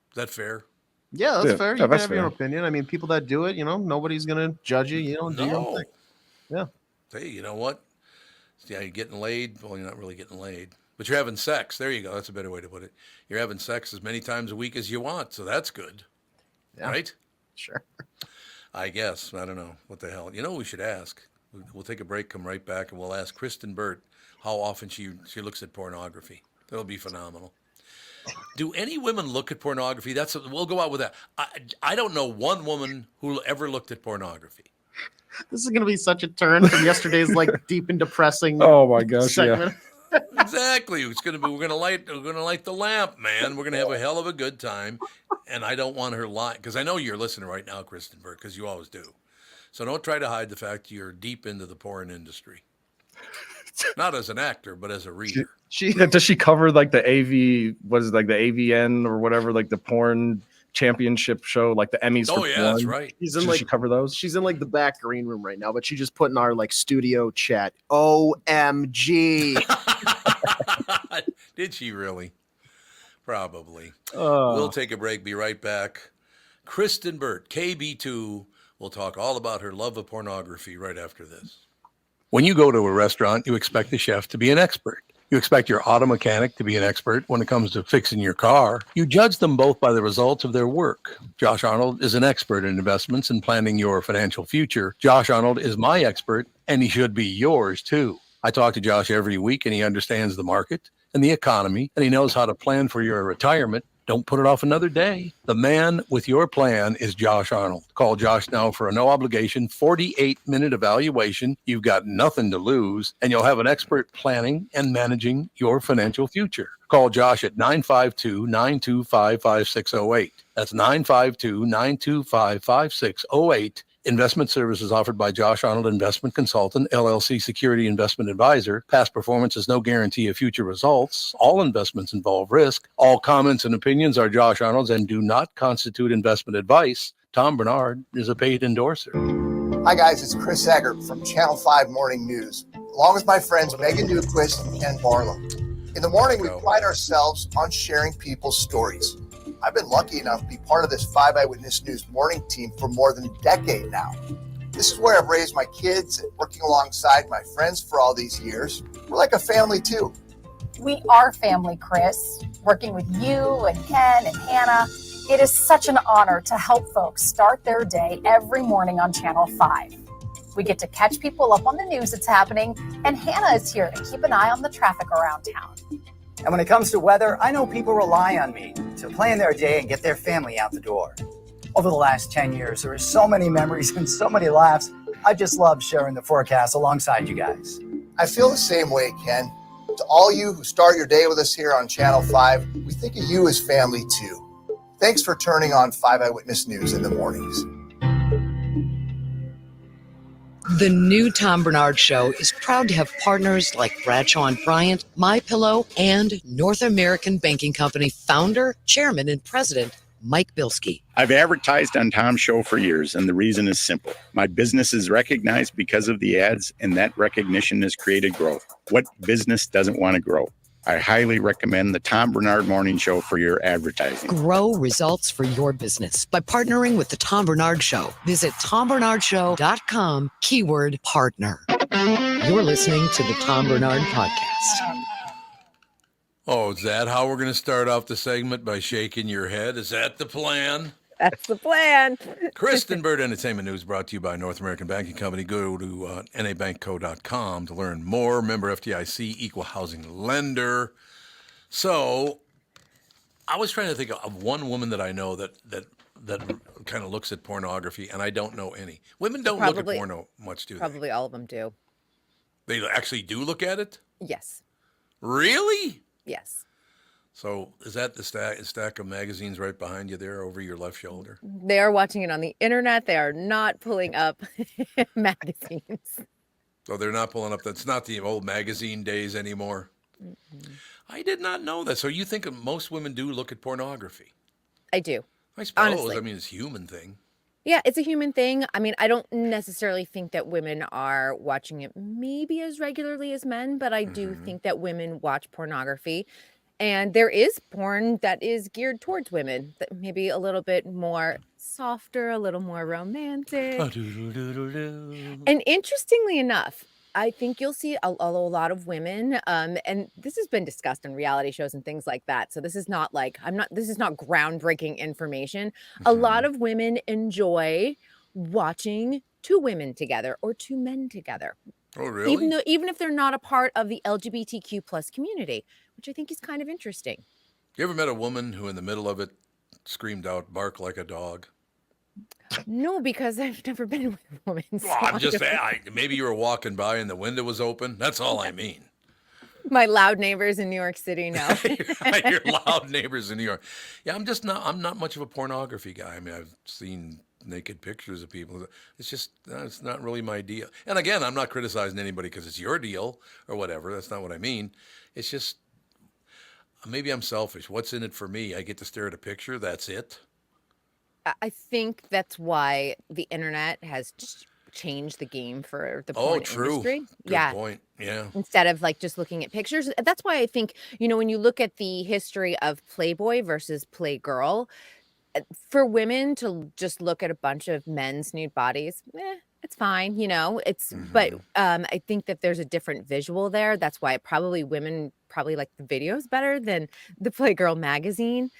Is that fair? Yeah, that's fair. You can have your opinion. I mean, people that do it, nobody's going to judge you. You don't do your own thing. Yeah. Hey, you know what? Yeah, you're getting laid. Well, you're not really getting laid, but you're having sex. There you go. That's a better way to put it. You're having sex as many times a week as you want, so that's good, right? Sure. I guess. I don't know what the hell. You know, we should ask. We'll take a break, come right back, and we'll ask Kristyn Burtt how often she looks at pornography. That'll be phenomenal. Do any women look at pornography? We'll go out with that. I don't know one woman who ever looked at pornography. This is going to be such a turn from yesterday's like deep and depressing. Oh my gosh, segment. yeah. Exactly. We're gonna light the lamp, man. We're gonna have a hell of a good time, and I don't want her lying because I know you're listening right now, Kristyn Burtt, because you always do. So don't try to hide the fact you're deep into the porn industry. Not as an actor, but as a reader. Does she cover like the AV? What is it, like the AVN or whatever, like the porn championship show, like the Emmys? Oh for yeah, porn? that's right. Does she cover those? She's in like the back green room right now, but she just put in our like studio chat. OMG. Did she really? Probably. We'll take a break. Be right back. Kristyn Burtt, KB2. We'll talk all about her love of pornography right after this. When you go to a restaurant, you expect the chef to be an expert. You expect your auto mechanic to be an expert when it comes to fixing your car. You judge them both by the results of their work. Josh Arnold is an expert in investments and planning your financial future. Josh Arnold is my expert, and he should be yours too. I talk to Josh every week, and he understands the market and the economy, and he knows how to plan for your retirement. Don't put it off another day. The man with your plan is Josh Arnold. Call Josh now for a no-obligation 48-minute evaluation. You've got nothing to lose, and you'll have an expert planning and managing your financial future. Call Josh at 952-925-5608. That's 952-925-5608. Investment services offered by Josh Arnold Investment Consultant, LLC Security Investment Advisor. Past performance is no guarantee of future results. All investments involve risk. All comments and opinions are Josh Arnold's and do not constitute investment advice. Tom Barnard is a paid endorser. Hi, guys. It's Chris Egert from Channel 5 Morning News, along with my friends Megan Newquist and Ken Barlow. In the morning, we pride ourselves on sharing people's stories. I've been lucky enough to be part of this 5 Eyewitness News morning team for more than a decade now. This is where I've raised my kids and working alongside my friends for all these years. We're like a family too. We are family, Chris. Working with you and Ken and Hannah, it is such an honor to help folks start their day every morning on Channel 5. We get to catch people up on the news that's happening, and Hannah is here to keep an eye on the traffic around town. And when it comes to weather, I know people rely on me to plan their day and get their family out the door. Over the last 10 years, there are so many memories and so many laughs. I just love sharing the forecast alongside you guys. I feel the same way, Ken. To all you who start your day with us here on Channel 5, we think of you as family too. Thanks for turning on 5 Eyewitness News in the mornings. The new Tom Barnard Show is proud to have partners like Bradshaw & Bryant, MyPillow, and North American Banking Company founder, chairman, and president, Mike Bilski. I've advertised on Tom's show for years, and the reason is simple. My business is recognized because of the ads, and that recognition has created growth. What business doesn't want to grow? I highly recommend the Tom Barnard Morning Show for your advertising. Grow results for your business by partnering with the Tom Barnard Show. Visit TomBarnardShow.com, keyword partner. You're listening to the Tom Barnard Podcast. Oh, is that how we're going to start off the segment, by shaking your head? Is that the plan? That's the plan. Kristyn Burtt Entertainment News brought to you by North American Banking Company. Go to nabankco.com to learn more. Member FDIC, equal housing lender. So I was trying to think of one woman that I know that kind of looks at pornography, and I don't know any. Women don't look at porno much, do they? Probably all of them do. They actually do look at it? Yes. Really? Yes. So is that the stack of magazines right behind you there over your left shoulder? They are watching it on the internet. They are not pulling up magazines. So they're not pulling up. That's not the old magazine days anymore. Mm-hmm. I did not know that. So you think most women do look at pornography? I do. I suppose. Honestly. I mean, it's a human thing. Yeah, it's a human thing. I mean, I don't necessarily think that women are watching it maybe as regularly as men, but I do think that women watch pornography. And there is porn that is geared towards women, that maybe a little bit more softer, a little more romantic. And interestingly enough, I think you'll see a lot of women, and this has been discussed in reality shows and things like that. So this is not like this is not groundbreaking information. A lot of women enjoy watching two women together or two men together. Oh, really? Even if they're not a part of the LGBTQ plus community, which I think is kind of interesting. You ever met a woman who in the middle of it screamed out, bark like a dog? No, because I've never been with a woman. So Well, I'm just saying, maybe you were walking by and the window was open. That's all I mean. My loud neighbors in New York City know. Your loud neighbors in New York. Yeah, I'm not much of a pornography guy. I mean, I've seen naked pictures of people. It's just, it's not really my deal. And again, I'm not criticizing anybody because it's your deal or whatever. That's not what I mean. It's just, maybe I'm selfish. What's in it for me? I get to stare at a picture. That's it. I think that's why the internet has just changed the game for the porn industry. Good point. Yeah. Instead of like just looking at pictures. That's why I think, when you look at the history of Playboy versus Playgirl, for women to just look at a bunch of men's nude bodies, it's fine, but I think that there's a different visual there. That's why women probably like the videos better than the Playgirl magazine.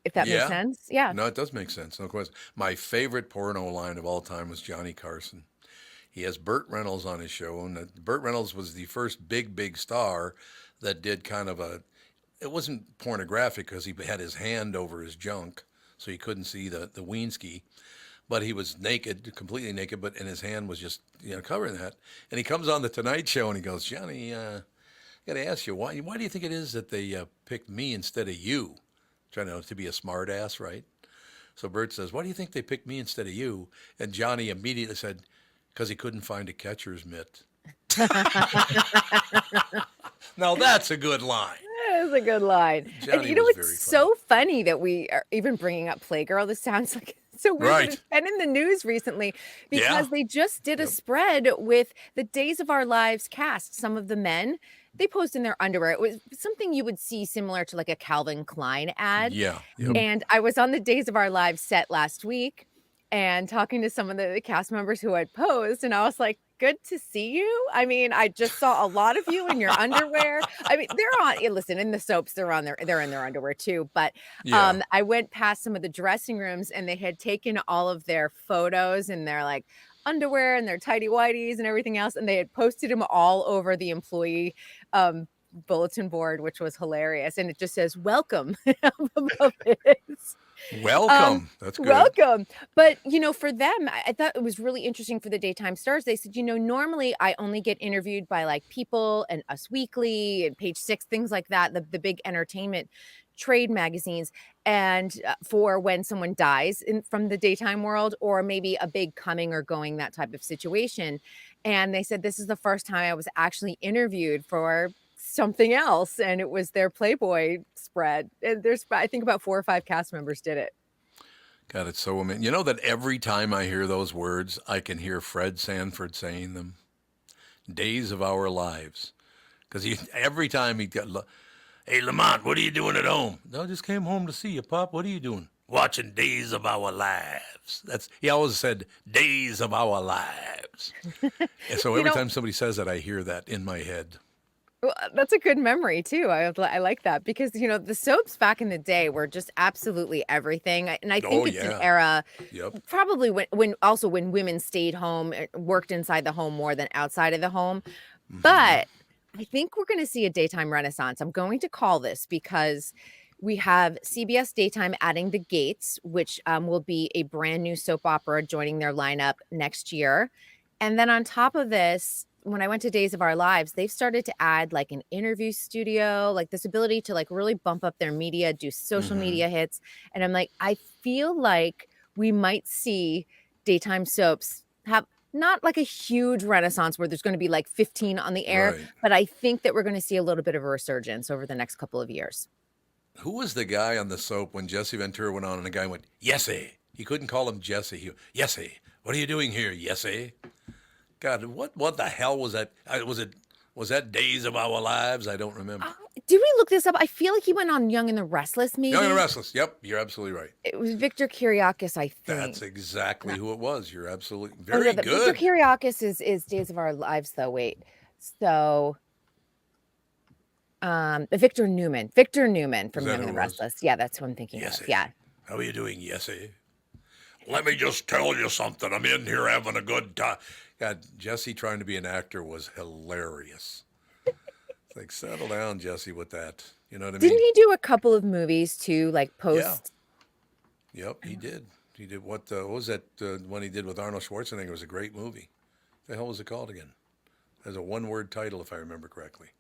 If that makes sense. Yeah. No, it does make sense. No question. My favorite porno line of all time was Johnny Carson. He has Burt Reynolds on his show, and Burt Reynolds was the first big star that did kind of it wasn't pornographic because he had his hand over his junk, so you couldn't see the weenski, but he was naked, completely naked, and his hand was just, covering that. And he comes on the Tonight Show and he goes, Johnny, I got to ask you, why do you think it is that they picked me instead of you? Trying to be a smart ass, right? So Bert says, why do you think they picked me instead of you? And Johnny immediately said, because he couldn't find a catcher's mitt. Now that's a good line. That is a good line. Johnny and it's so funny that we are even bringing up Playgirl. This sounds like so weird. Right. It's been in the news recently because they just did a spread with the Days of Our Lives cast. Some of the men, they posed in their underwear. It was something you would see similar to like a Calvin Klein ad. Yeah. And I was on the Days of Our Lives set last week and talking to some of the cast members who had posed. And I was like, good to see you. I mean, I just saw a lot of you in your underwear. I mean, listen, in the soaps, they're in their underwear too. But I went past some of the dressing rooms and they had taken all of their photos and their like underwear and their tighty whities and everything else. And they had posted them all over the employee bulletin board, which was hilarious. And it just says, welcome above it. Welcome. That's good. Welcome. But, for them, I thought it was really interesting for the Daytime Stars. They said, normally I only get interviewed by like People and Us Weekly and Page Six, things like that, the big entertainment trade magazines. And for when someone dies from the daytime world or maybe a big coming or going, that type of situation. And they said, this is the first time I was actually interviewed for something else, and it was their Playboy spread. And there's, I think, about 4 or 5 cast members did it. God, it's so amazing. You know that every time I hear those words, I can hear Fred Sanford saying them. Days of Our Lives. Because every time he got, hey, Lamont, what are you doing at home? No, I just came home to see you, Pop. What are you doing? Watching Days of Our Lives. He always said, Days of Our Lives. And so every time somebody says that, I hear that in my head. Well, that's a good memory too. I like that because the soaps back in the day were just absolutely everything, and I think it's an era, probably when women stayed home, worked inside the home more than outside of the home. Mm-hmm. But I think we're going to see a daytime renaissance. I'm going to call this because we have CBS Daytime adding The Gates, which will be a brand new soap opera joining their lineup next year, and then on top of this, when I went to Days of Our Lives, they've started to add like an interview studio, like this ability to like really bump up their media, do social media hits. And I'm like, I feel like we might see daytime soaps have not like a huge renaissance where there's going to be like 15 on the air, but I think that we're going to see a little bit of a resurgence over the next couple of years. Who was the guy on the soap when Jesse Ventura went on and the guy went, Yesy? He couldn't call him Jesse. Yesy, what are you doing here, Yesy? God, what the hell was that? Was that Days of Our Lives? I don't remember. Did we look this up? I feel like he went on Young and the Restless, maybe. Young and the Restless. Yep, you're absolutely right. It was Victor Kiriakis, I think. That's exactly who it was. You're absolutely Oh, very yeah, good. Victor Kiriakis is Days of Our Lives, though. Wait, so Victor Newman from Young and the Restless. Yeah, that's who I'm thinking of. Yeah. How are you doing, Yessie? Let me just tell you something. I'm in here having a good time. God, Jesse trying to be an actor was hilarious. It's like, settle down, Jesse, with that. You know what I mean? Didn't he do a couple of movies too, like post? Yeah. Yep, he did. He did what was that one he did with Arnold Schwarzenegger? It was a great movie. What the hell was it called again? It has a one-word title, if I remember correctly.